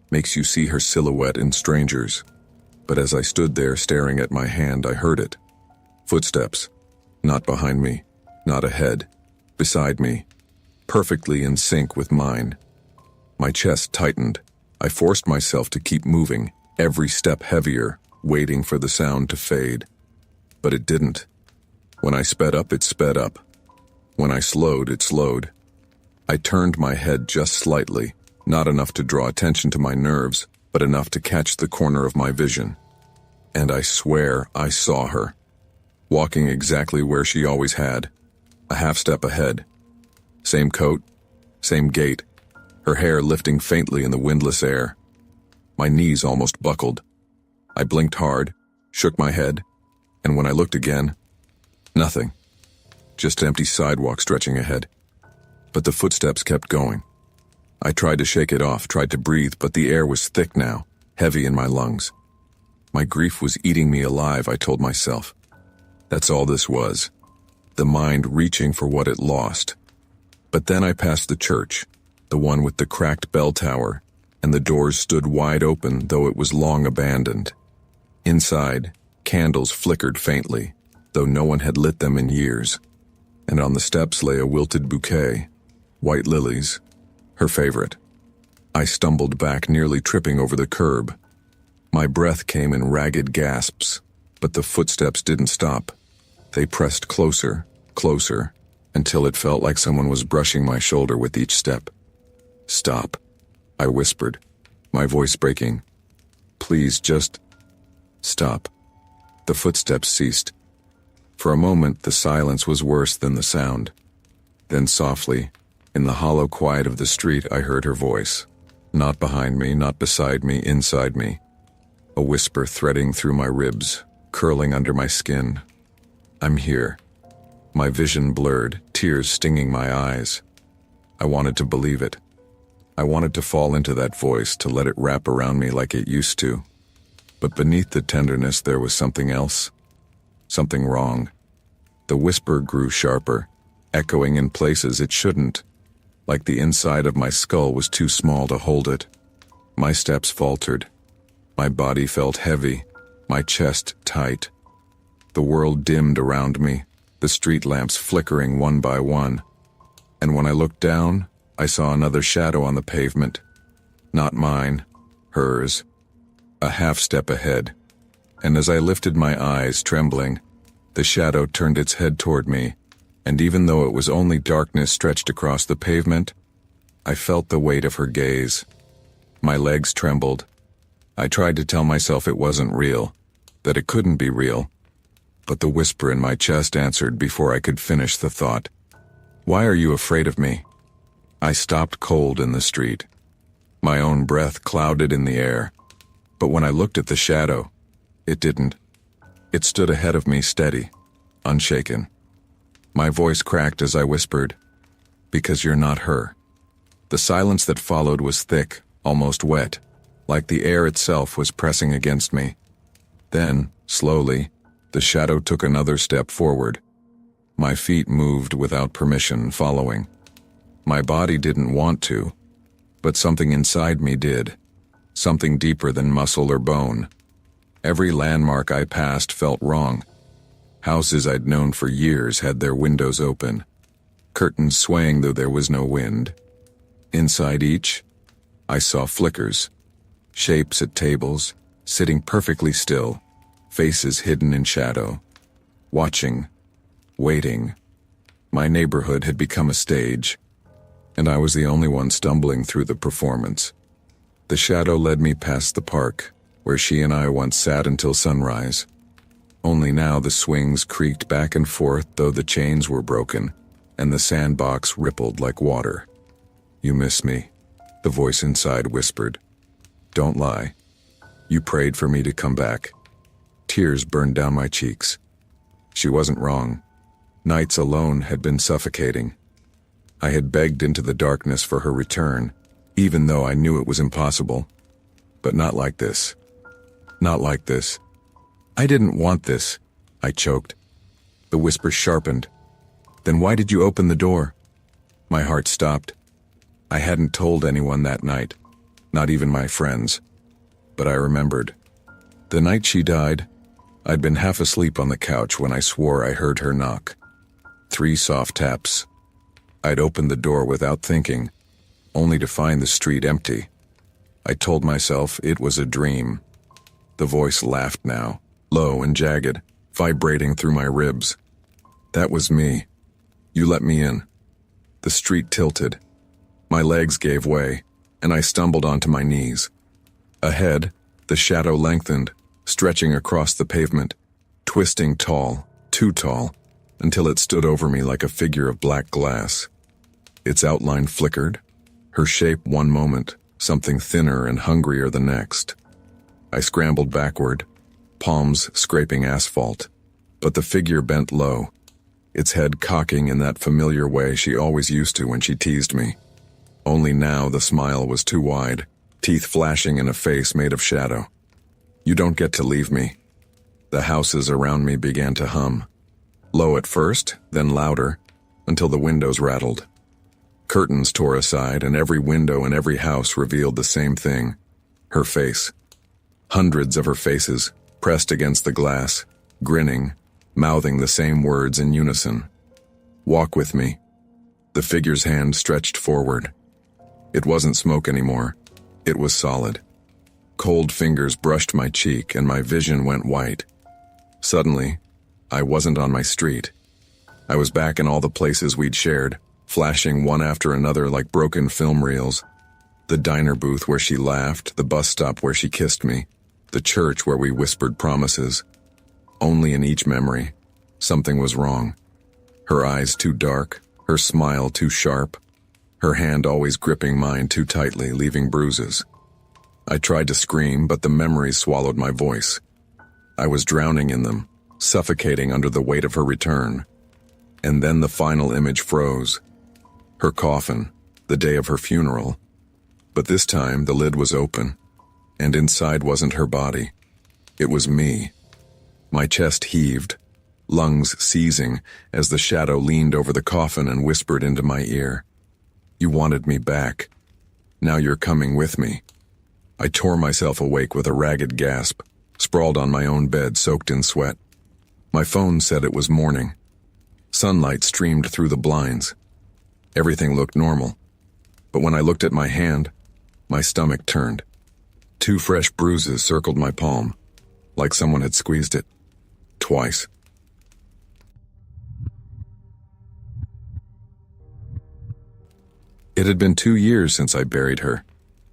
makes you see her silhouette in strangers. But as I stood there staring at my hand, I heard it. Footsteps. Not behind me, not ahead, beside me, perfectly in sync with mine. My chest tightened. I forced myself to keep moving, every step heavier, waiting for the sound to fade. But it didn't. When I sped up, it sped up. When I slowed, it slowed. I turned my head just slightly, not enough to draw attention to my nerves, but enough to catch the corner of my vision. And I swear I saw her, walking exactly where she always had, a half step ahead. Same coat, same gait, her hair lifting faintly in the windless air. My knees almost buckled. I blinked hard, shook my head, and when I looked again, nothing. Just empty sidewalk stretching ahead. But the footsteps kept going. I tried to shake it off, tried to breathe, but the air was thick now, heavy in my lungs. My grief was eating me alive, I told myself. That's all this was. The mind reaching for what it lost. But then I passed the church, the one with the cracked bell tower, and the doors stood wide open, though it was long abandoned. Inside, candles flickered faintly, though no one had lit them in years. And on the steps lay a wilted bouquet, white lilies, her favorite. I stumbled back, nearly tripping over the curb. My breath came in ragged gasps, but the footsteps didn't stop. They pressed closer, closer, until it felt like someone was brushing my shoulder with each step. "Stop," I whispered, my voice breaking. "Please, just stop." The footsteps ceased. For a moment, the silence was worse than the sound. Then softly, in the hollow quiet of the street, I heard her voice. Not behind me, not beside me, inside me. A whisper threading through my ribs, curling under my skin. "I'm here." My vision blurred, tears stinging my eyes. I wanted to believe it. I wanted to fall into that voice, to let it wrap around me like it used to. But beneath the tenderness there was something else. Something wrong. The whisper grew sharper, echoing in places it shouldn't, like the inside of my skull was too small to hold it. My steps faltered. My body felt heavy, my chest tight. The world dimmed around me, the street lamps flickering one by one. And when I looked down, I saw another shadow on the pavement. Not mine, hers. A half step ahead. And as I lifted my eyes, trembling, the shadow turned its head toward me, and even though it was only darkness stretched across the pavement, I felt the weight of her gaze. My legs trembled. I tried to tell myself it wasn't real, that it couldn't be real, but the whisper in my chest answered before I could finish the thought. "Why are you afraid of me?" I stopped cold in the street. My own breath clouded in the air. But when I looked at the shadow, it didn't. It stood ahead of me, steady, unshaken. My voice cracked as I whispered, "Because you're not her." The silence that followed was thick, almost wet, like the air itself was pressing against me. Then, slowly, the shadow took another step forward. My feet moved without permission, following. My body didn't want to, but something inside me did. Something deeper than muscle or bone. Every landmark I passed felt wrong. Houses I'd known for years had their windows open, curtains swaying though there was no wind. Inside each, I saw flickers, shapes at tables, sitting perfectly still, faces hidden in shadow, watching, waiting. My neighborhood had become a stage, and I was the only one stumbling through the performance. The shadow led me past the park, where she and I once sat until sunrise. Only now the swings creaked back and forth though the chains were broken, and the sandbox rippled like water. "You miss me," the voice inside whispered. "Don't lie. You prayed for me to come back." Tears burned down my cheeks. She wasn't wrong. Nights alone had been suffocating. I had begged into the darkness for her return, even though I knew it was impossible. But not like this. Not like this. "I didn't want this," I choked. The whisper sharpened. "Then why did you open the door?" My heart stopped. I hadn't told anyone that night, not even my friends. But I remembered. The night she died, I'd been half asleep on the couch when I swore I heard her knock. 3 soft taps. I'd opened the door without thinking, only to find the street empty. I told myself it was a dream. The voice laughed now, low and jagged, vibrating through my ribs. "That was me. You let me in." The street tilted. My legs gave way, and I stumbled onto my knees. Ahead, the shadow lengthened, stretching across the pavement, twisting tall, too tall, until it stood over me like a figure of black glass. Its outline flickered, her shape one moment, something thinner and hungrier the next. I scrambled backward, palms scraping asphalt, but the figure bent low, its head cocking in that familiar way she always used to when she teased me. Only now the smile was too wide, teeth flashing in a face made of shadow. "You don't get to leave me." The houses around me began to hum. Low at first, then louder, until the windows rattled. Curtains tore aside, and every window in every house revealed the same thing: her face. Hundreds of her faces, pressed against the glass, grinning, mouthing the same words in unison. "Walk with me." The figure's hand stretched forward. It wasn't smoke anymore. It was solid. Cold fingers brushed my cheek, and my vision went white. Suddenly, I wasn't on my street. I was back in all the places we'd shared, flashing one after another like broken film reels. The diner booth where she laughed, the bus stop where she kissed me, the church where we whispered promises. Only in each memory, something was wrong. Her eyes too dark, her smile too sharp, her hand always gripping mine too tightly, leaving bruises. I tried to scream, but the memories swallowed my voice. I was drowning in them, suffocating under the weight of her return. And then the final image froze. Her coffin, the day of her funeral. But this time the lid was open, and inside wasn't her body. It was me. My chest heaved, lungs seizing, as the shadow leaned over the coffin and whispered into my ear. "You wanted me back. Now you're coming with me." I tore myself awake with a ragged gasp, sprawled on my own bed soaked in sweat. My phone said it was morning. Sunlight streamed through the blinds. Everything looked normal. But when I looked at my hand, my stomach turned. 2 fresh bruises circled my palm, like someone had squeezed it. Twice. It had been 2 years since I buried her.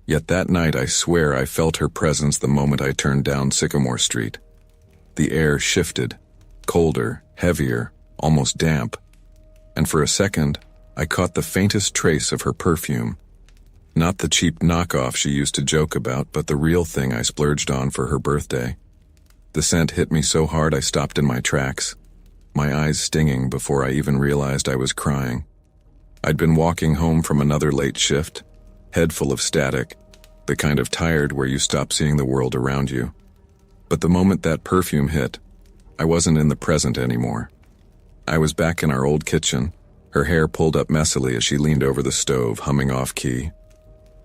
Yet that night I swear I felt her presence the moment I turned down Sycamore Street. The air shifted, colder, heavier, almost damp. And for a second, I caught the faintest trace of her perfume. Not the cheap knockoff she used to joke about, but the real thing I splurged on for her birthday. The scent hit me so hard I stopped in my tracks, my eyes stinging before I even realized I was crying. I'd been walking home from another late shift, head full of static, the kind of tired where you stop seeing the world around you. But the moment that perfume hit, I wasn't in the present anymore. I was back in our old kitchen, her hair pulled up messily as she leaned over the stove, humming off-key.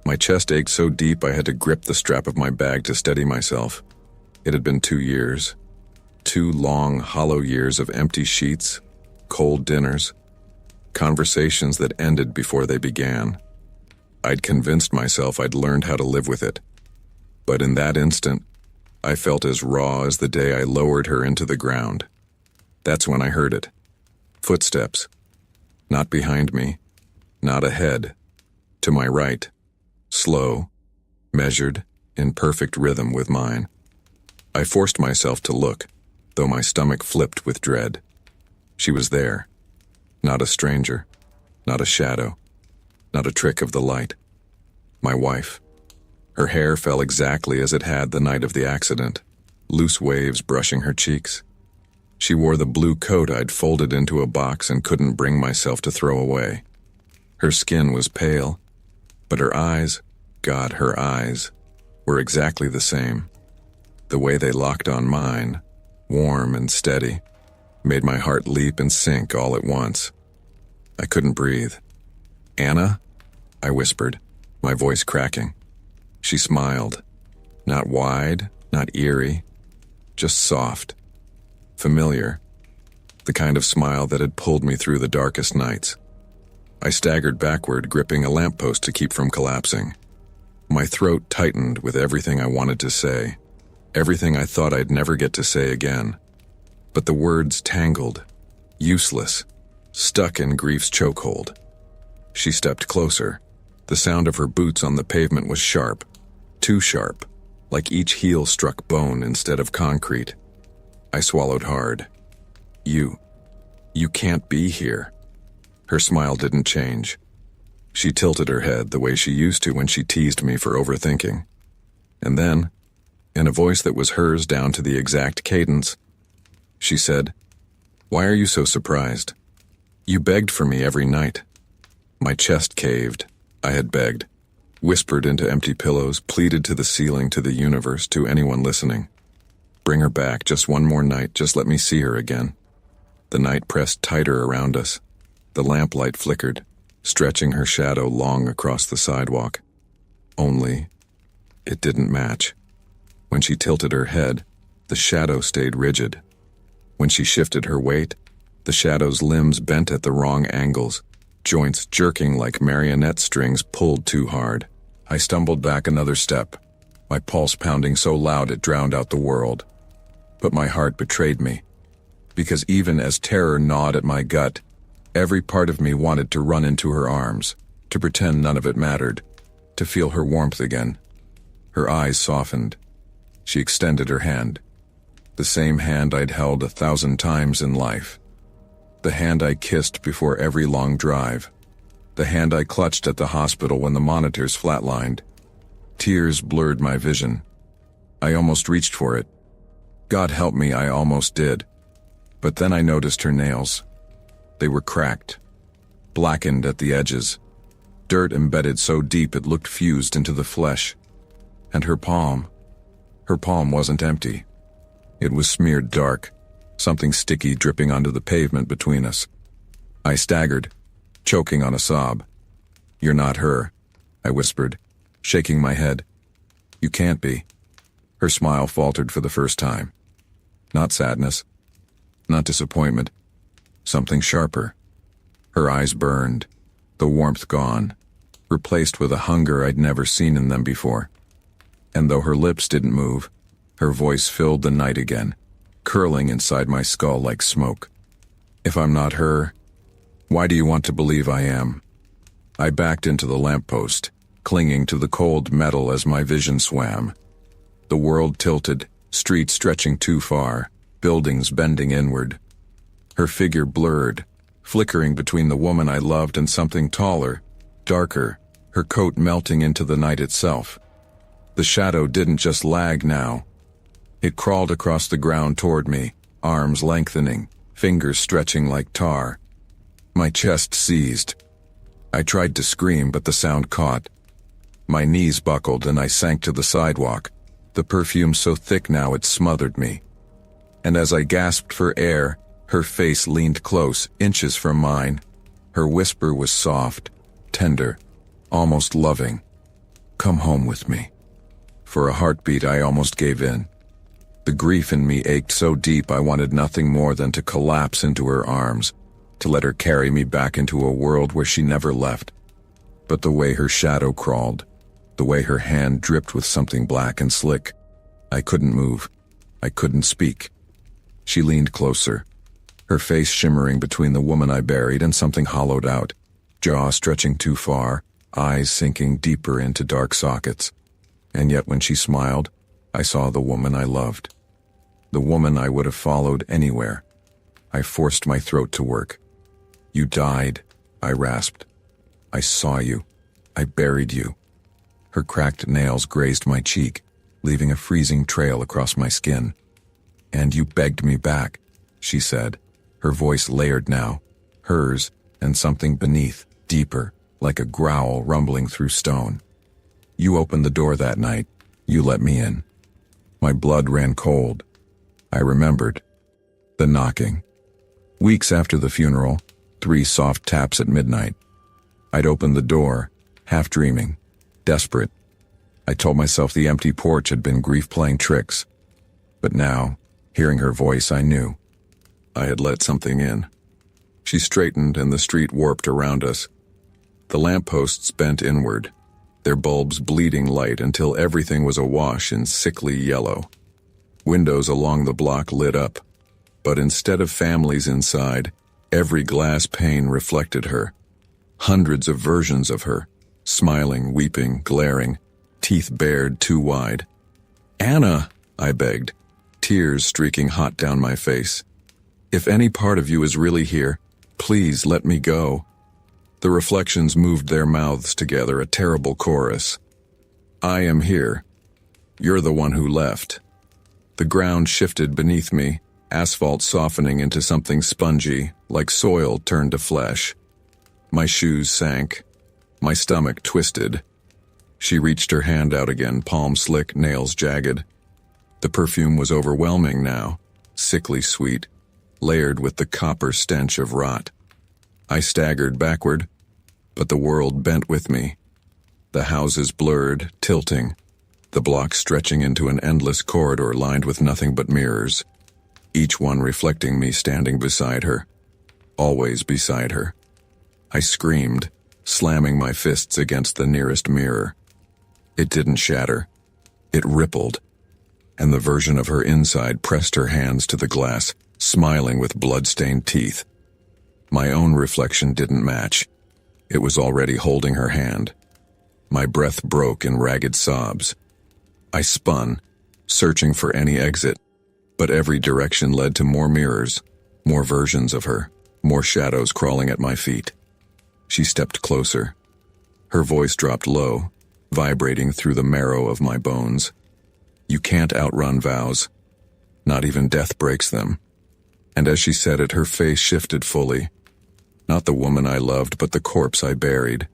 My chest ached so deep I had to grip the strap of my bag to steady myself. It had been 2 years. 2 long, hollow years of empty sheets, cold dinners, conversations that ended before they began. I'd convinced myself I'd learned how to live with it. But in that instant, I felt as raw as the day I lowered her into the ground. That's when I heard it. Footsteps. Not behind me, not ahead. To my right. Slow, measured, in perfect rhythm with mine. I forced myself to look, though my stomach flipped with dread. She was there. Not a stranger. Not a shadow. Not a trick of the light. My wife. Her hair fell exactly as it had the night of the accident, loose waves brushing her cheeks. She wore the blue coat I'd folded into a box and couldn't bring myself to throw away. Her skin was pale, but her eyes, God, her eyes, were exactly the same. The way they locked on mine, warm and steady, made my heart leap and sink all at once. I couldn't breathe. "Anna?" I whispered, my voice cracking. She smiled. Not wide, not eerie, just soft. Familiar. The kind of smile that had pulled me through the darkest nights. I staggered backward, gripping a lamppost to keep from collapsing. My throat tightened with everything I wanted to say, everything I thought I'd never get to say again. But the words tangled, useless, stuck in grief's chokehold. She stepped closer. The sound of her boots on the pavement was sharp, too sharp, like each heel struck bone instead of concrete. I swallowed hard. You can't be here." Her smile didn't change. She tilted her head the way she used to when she teased me for overthinking. And then, in a voice that was hers down to the exact cadence, she said, "Why are you so surprised? You begged for me every night." My chest caved. I had begged, whispered into empty pillows, pleaded to the ceiling, to the universe, to anyone listening. Bring her back, just one more night, just let me see her again. The night pressed tighter around us. The lamplight flickered, stretching her shadow long across the sidewalk. Only, it didn't match. When she tilted her head, the shadow stayed rigid. When she shifted her weight, the shadow's limbs bent at the wrong angles, joints jerking like marionette strings pulled too hard. I stumbled back another step, my pulse pounding so loud it drowned out the world. But my heart betrayed me, because even as terror gnawed at my gut, every part of me wanted to run into her arms, to pretend none of it mattered, to feel her warmth again. Her eyes softened. She extended her hand, the same hand I'd held 1,000 times in life. The hand I kissed before every long drive. The hand I clutched at the hospital when the monitors flatlined. Tears blurred my vision. I almost reached for it. God help me, I almost did. But then I noticed her nails. They were cracked, blackened at the edges, dirt embedded so deep it looked fused into the flesh. And her palm wasn't empty. It was smeared dark, something sticky dripping onto the pavement between us. I staggered, choking on a sob. "You're not her," I whispered, shaking my head. "You can't be." Her smile faltered for the first time. Not sadness, not disappointment, something sharper. Her eyes burned, the warmth gone, replaced with a hunger I'd never seen in them before. And though her lips didn't move, her voice filled the night again, curling inside my skull like smoke. "If I'm not her, why do you want to believe I am?" I backed into the lamppost, clinging to the cold metal as my vision swam. The world tilted, streets stretching too far, buildings bending inward. Her figure blurred, flickering between the woman I loved and something taller, darker, her coat melting into the night itself. The shadow didn't just lag now. It crawled across the ground toward me, arms lengthening, fingers stretching like tar. My chest seized. I tried to scream, but the sound caught. My knees buckled and I sank to the sidewalk, the perfume so thick now it smothered me. And as I gasped for air, her face leaned close, inches from mine. Her whisper was soft, tender, almost loving. "Come home with me." For a heartbeat I almost gave in. The grief in me ached so deep I wanted nothing more than to collapse into her arms, to let her carry me back into a world where she never left. But the way her shadow crawled, the way her hand dripped with something black and slick, I couldn't move. I couldn't speak. She leaned closer, her face shimmering between the woman I buried and something hollowed out, jaw stretching too far, eyes sinking deeper into dark sockets. And yet when she smiled, I saw the woman I loved. The woman I would have followed anywhere. I forced my throat to work. "You died," I rasped. "I saw you. I buried you." Her cracked nails grazed my cheek, leaving a freezing trail across my skin. "And you begged me back," she said, her voice layered now, hers and something beneath, deeper, like a growl rumbling through stone. "You opened the door that night. You let me in." My blood ran cold. I remembered. The knocking. Weeks after the funeral, 3 soft taps at midnight. I'd opened the door, half dreaming, desperate. I told myself the empty porch had been grief playing tricks. But now, hearing her voice, I knew. I had let something in. She straightened and the street warped around us. The lampposts bent inward, their bulbs bleeding light until everything was awash in sickly yellow. Windows along the block lit up, but instead of families inside, every glass pane reflected her. Hundreds of versions of her, smiling, weeping, glaring, teeth bared too wide. "Anna," I begged, tears streaking hot down my face. "If any part of you is really here, please let me go." The reflections moved their mouths together, a terrible chorus. "I am here. You're the one who left." The ground shifted beneath me, asphalt softening into something spongy, like soil turned to flesh. My shoes sank. My stomach twisted. She reached her hand out again, palm slick, nails jagged. The perfume was overwhelming now, sickly sweet, layered with the copper stench of rot. I staggered backward, but the world bent with me. The houses blurred, tilting, the block stretching into an endless corridor lined with nothing but mirrors, each one reflecting me standing beside her, always beside her. I screamed, slamming my fists against the nearest mirror. It didn't shatter. It rippled, and the version of her inside pressed her hands to the glass, smiling with blood-stained teeth. My own reflection didn't match. It was already holding her hand. My breath broke in ragged sobs. I spun, searching for any exit, but every direction led to more mirrors, more versions of her, more shadows crawling at my feet. She stepped closer. Her voice dropped low, vibrating through the marrow of my bones. "You can't outrun vows. Not even death breaks them." And as she said it, her face shifted fully. Not the woman I loved, but the corpse I buried.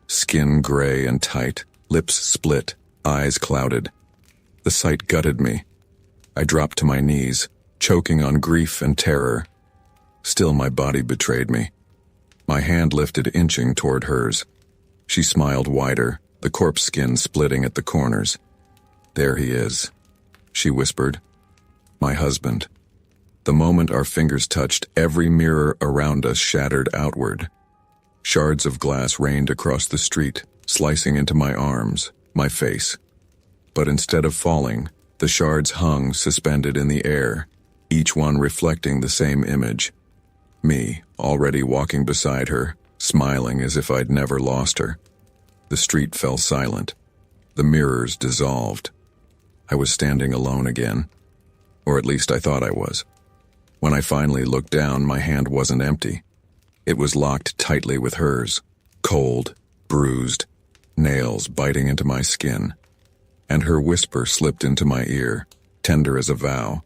Skin gray and tight, lips split, eyes clouded. The sight gutted me. I dropped to my knees, choking on grief and terror. Still my body betrayed me. My hand lifted, inching toward hers. She smiled wider, the corpse skin splitting at the corners. "There he is," she whispered. "My husband." The moment our fingers touched, every mirror around us shattered outward. Shards of glass rained across the street, slicing into my arms, my face. But instead of falling, the shards hung suspended in the air, each one reflecting the same image. Me, already walking beside her, smiling as if I'd never lost her. The street fell silent. The mirrors dissolved. I was standing alone again. Or at least I thought I was. When I finally looked down, my hand wasn't empty. It was locked tightly with hers, cold, bruised, nails biting into my skin. And her whisper slipped into my ear, tender as a vow.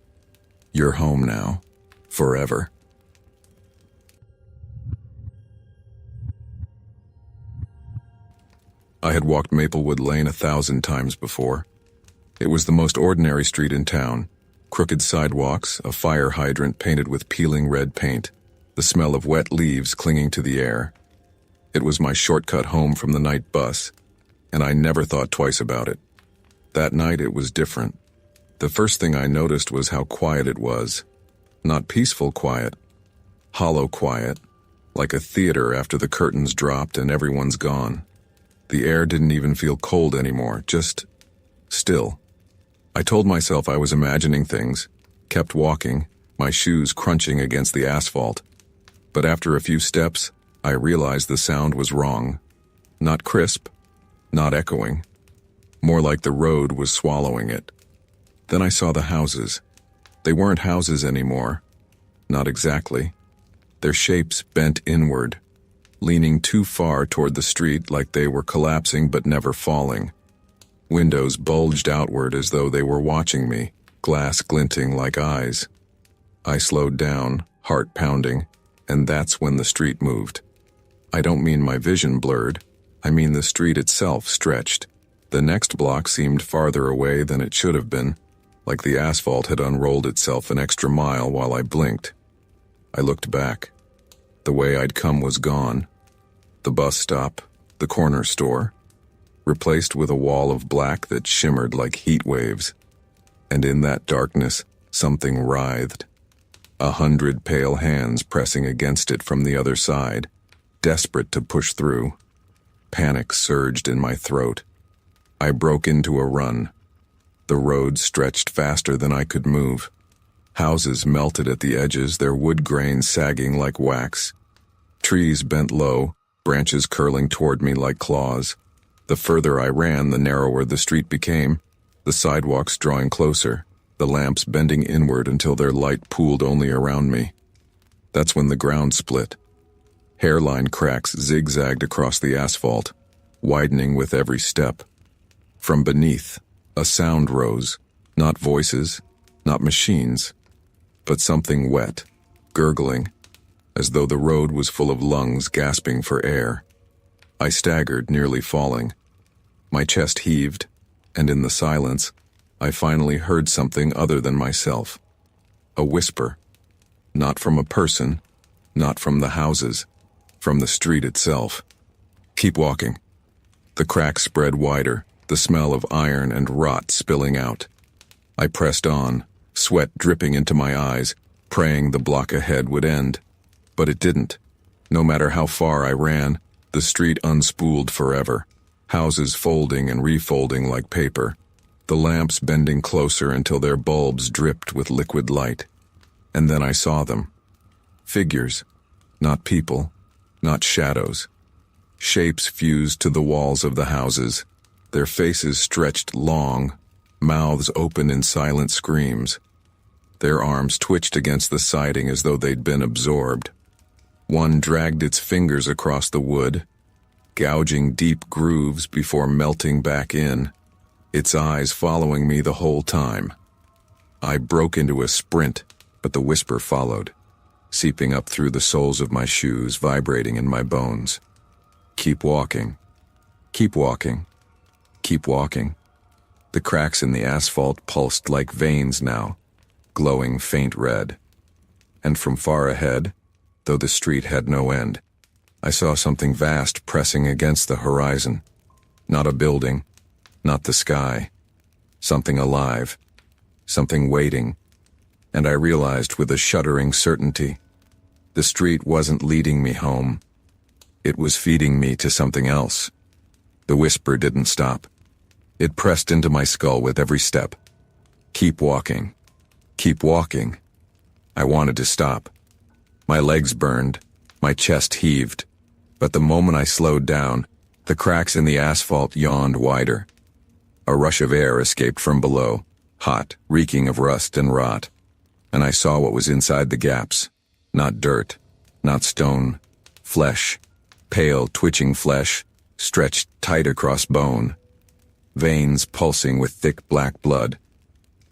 "You're home now, forever." I had walked Maplewood Lane 1,000 times before. It was the most ordinary street in town. Crooked sidewalks, a fire hydrant painted with peeling red paint, the smell of wet leaves clinging to the air. It was my shortcut home from the night bus, and I never thought twice about it. That night it was different. The first thing I noticed was how quiet it was. Not peaceful quiet, hollow quiet, like a theater after the curtains dropped and everyone's gone. The air didn't even feel cold anymore, just still. I told myself I was imagining things, kept walking, my shoes crunching against the asphalt. But after a few steps, I realized the sound was wrong. Not crisp, not echoing. More like the road was swallowing it. Then I saw the houses. They weren't houses anymore. Not exactly. Their shapes bent inward, leaning too far toward the street like they were collapsing but never falling. Windows bulged outward as though they were watching me, glass glinting like eyes. I slowed down, heart pounding, and that's when the street moved. I don't mean my vision blurred, I mean the street itself stretched. The next block seemed farther away than it should have been, like the asphalt had unrolled itself an extra mile while I blinked. I looked back. The way I'd come was gone. The bus stop, the corner store, replaced with a wall of black that shimmered like heat waves. And in that darkness, something writhed. 100 pale hands pressing against it from the other side, desperate to push through. Panic surged in my throat. I broke into a run. The road stretched faster than I could move. Houses melted at the edges, their wood grain sagging like wax. Trees bent low, branches curling toward me like claws. The further I ran, the narrower the street became, the sidewalks drawing closer, the lamps bending inward until their light pooled only around me. That's when the ground split. Hairline cracks zigzagged across the asphalt, widening with every step. From beneath, a sound rose, not voices, not machines, but something wet, gurgling, as though the road was full of lungs gasping for air. I staggered, nearly falling. My chest heaved, and in the silence, I finally heard something other than myself. A whisper. Not from a person, not from the houses, from the street itself. Keep walking. The cracks spread wider, the smell of iron and rot spilling out. I pressed on, sweat dripping into my eyes, praying the block ahead would end. But it didn't. No matter how far I ran, the street unspooled forever, houses folding and refolding like paper, the lamps bending closer until their bulbs dripped with liquid light. And then I saw them. Figures, not people, not shadows. Shapes fused to the walls of the houses, their faces stretched long, mouths open in silent screams. Their arms twitched against the siding as though they'd been absorbed. One dragged its fingers across the wood, gouging deep grooves before melting back in, its eyes following me the whole time. I broke into a sprint, but the whisper followed, seeping up through the soles of my shoes, vibrating in my bones. Keep walking. Keep walking. Keep walking. The cracks in the asphalt pulsed like veins now, glowing faint red. And from far ahead, though the street had no end, I saw something vast pressing against the horizon. Not a building, not the sky. Something alive, something waiting. And I realized with a shuddering certainty, the street wasn't leading me home. It was feeding me to something else. The whisper didn't stop. It pressed into my skull with every step. Keep walking. Keep walking. I wanted to stop. My legs burned, my chest heaved, but the moment I slowed down, the cracks in the asphalt yawned wider. A rush of air escaped from below, hot, reeking of rust and rot, and I saw what was inside the gaps. Not dirt, not stone, flesh, pale, twitching flesh, stretched tight across bone, veins pulsing with thick black blood.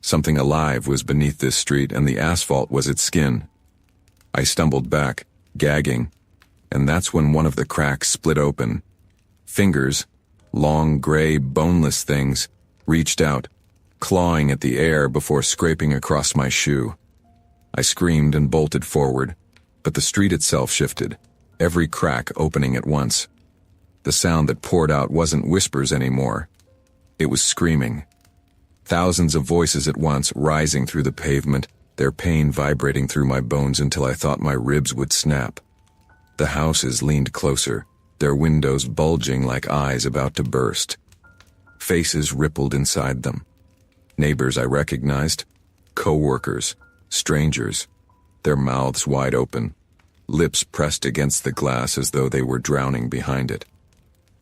Something alive was beneath this street, and the asphalt was its skin. I stumbled back, gagging, and that's when one of the cracks split open. Fingers, long, gray, boneless things, reached out, clawing at the air before scraping across my shoe. I screamed and bolted forward, but the street itself shifted, every crack opening at once. The sound that poured out wasn't whispers anymore. It was screaming. Thousands of voices at once rising through the pavement, their pain vibrating through my bones until I thought my ribs would snap. The houses leaned closer, their windows bulging like eyes about to burst. Faces rippled inside them. Neighbors I recognized, co-workers, strangers, their mouths wide open, lips pressed against the glass as though they were drowning behind it.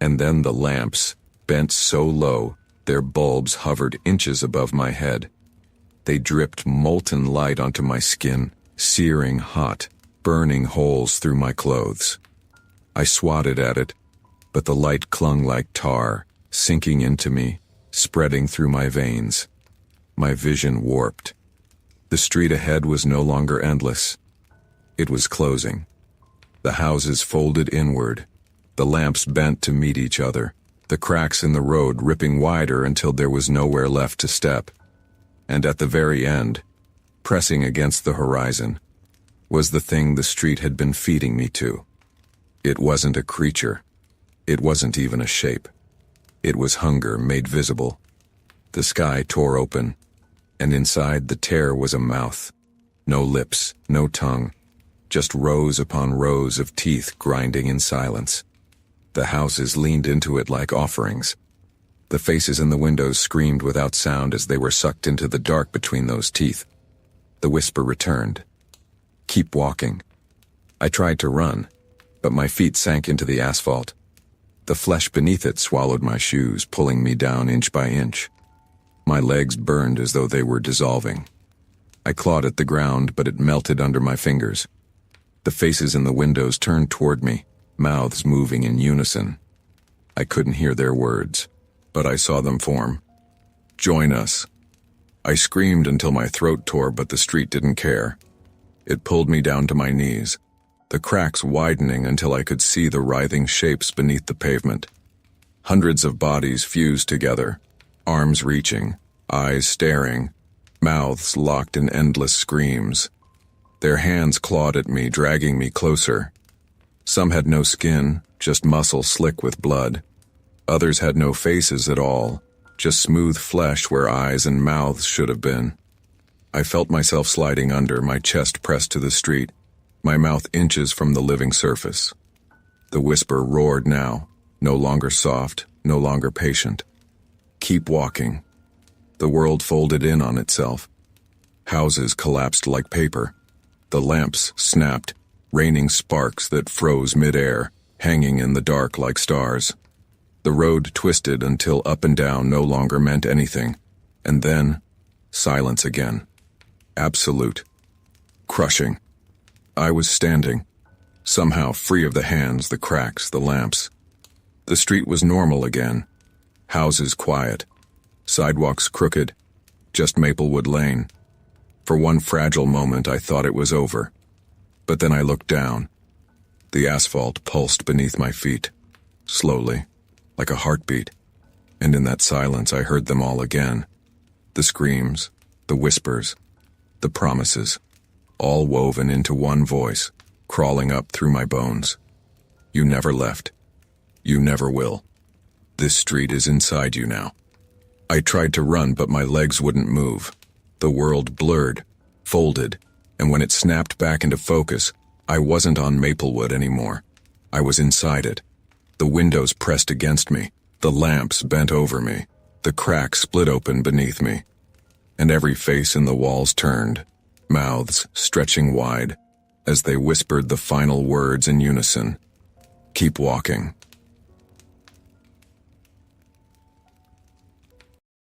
And then the lamps, bent so low, their bulbs hovered inches above my head. They dripped molten light onto my skin, searing hot, burning holes through my clothes. I swatted at it, but the light clung like tar, sinking into me, spreading through my veins. My vision warped. The street ahead was no longer endless. It was closing. The houses folded inward, the lamps bent to meet each other, the cracks in the road ripping wider until there was nowhere left to step. And at the very end, pressing against the horizon, was the thing the street had been feeding me to. It wasn't a creature. It wasn't even a shape. It was hunger made visible. The sky tore open, and inside the tear was a mouth. No lips, no tongue, just rows upon rows of teeth grinding in silence. The houses leaned into it like offerings. The faces in the windows screamed without sound as they were sucked into the dark between those teeth. The whisper returned. Keep walking. I tried to run, but my feet sank into the asphalt. The flesh beneath it swallowed my shoes, pulling me down inch by inch. My legs burned as though they were dissolving. I clawed at the ground, but it melted under my fingers. The faces in the windows turned toward me, mouths moving in unison. I couldn't hear their words, but I saw them form. Join us. I screamed until my throat tore, but the street didn't care. It pulled me down to my knees, the cracks widening until I could see the writhing shapes beneath the pavement. Hundreds of bodies fused together, arms reaching, eyes staring, mouths locked in endless screams. Their hands clawed at me, dragging me closer. Some had no skin, just muscle slick with blood. Others had no faces at all, just smooth flesh where eyes and mouths should have been. I felt myself sliding under, my chest pressed to the street, my mouth inches from the living surface. The whisper roared now, no longer soft, no longer patient. Keep walking. The world folded in on itself. Houses collapsed like paper. The lamps snapped, raining sparks that froze midair, hanging in the dark like stars. The road twisted until up and down no longer meant anything, and then silence again. Absolute. Crushing. I was standing, somehow free of the hands, the cracks, the lamps. The street was normal again. Houses quiet. Sidewalks crooked. Just Maplewood Lane. For one fragile moment I thought it was over. But then I looked down. The asphalt pulsed beneath my feet, slowly, like a heartbeat. And in that silence I heard them all again. The screams, the whispers, the promises, all woven into one voice, crawling up through my bones. You never left. You never will. This street is inside you now. I tried to run, but my legs wouldn't move. The world blurred, folded, and when it snapped back into focus, I wasn't on Maplewood anymore. I was inside it. The windows pressed against me, the lamps bent over me, the cracks split open beneath me. And every face in the walls turned, mouths stretching wide, as they whispered the final words in unison. Keep walking.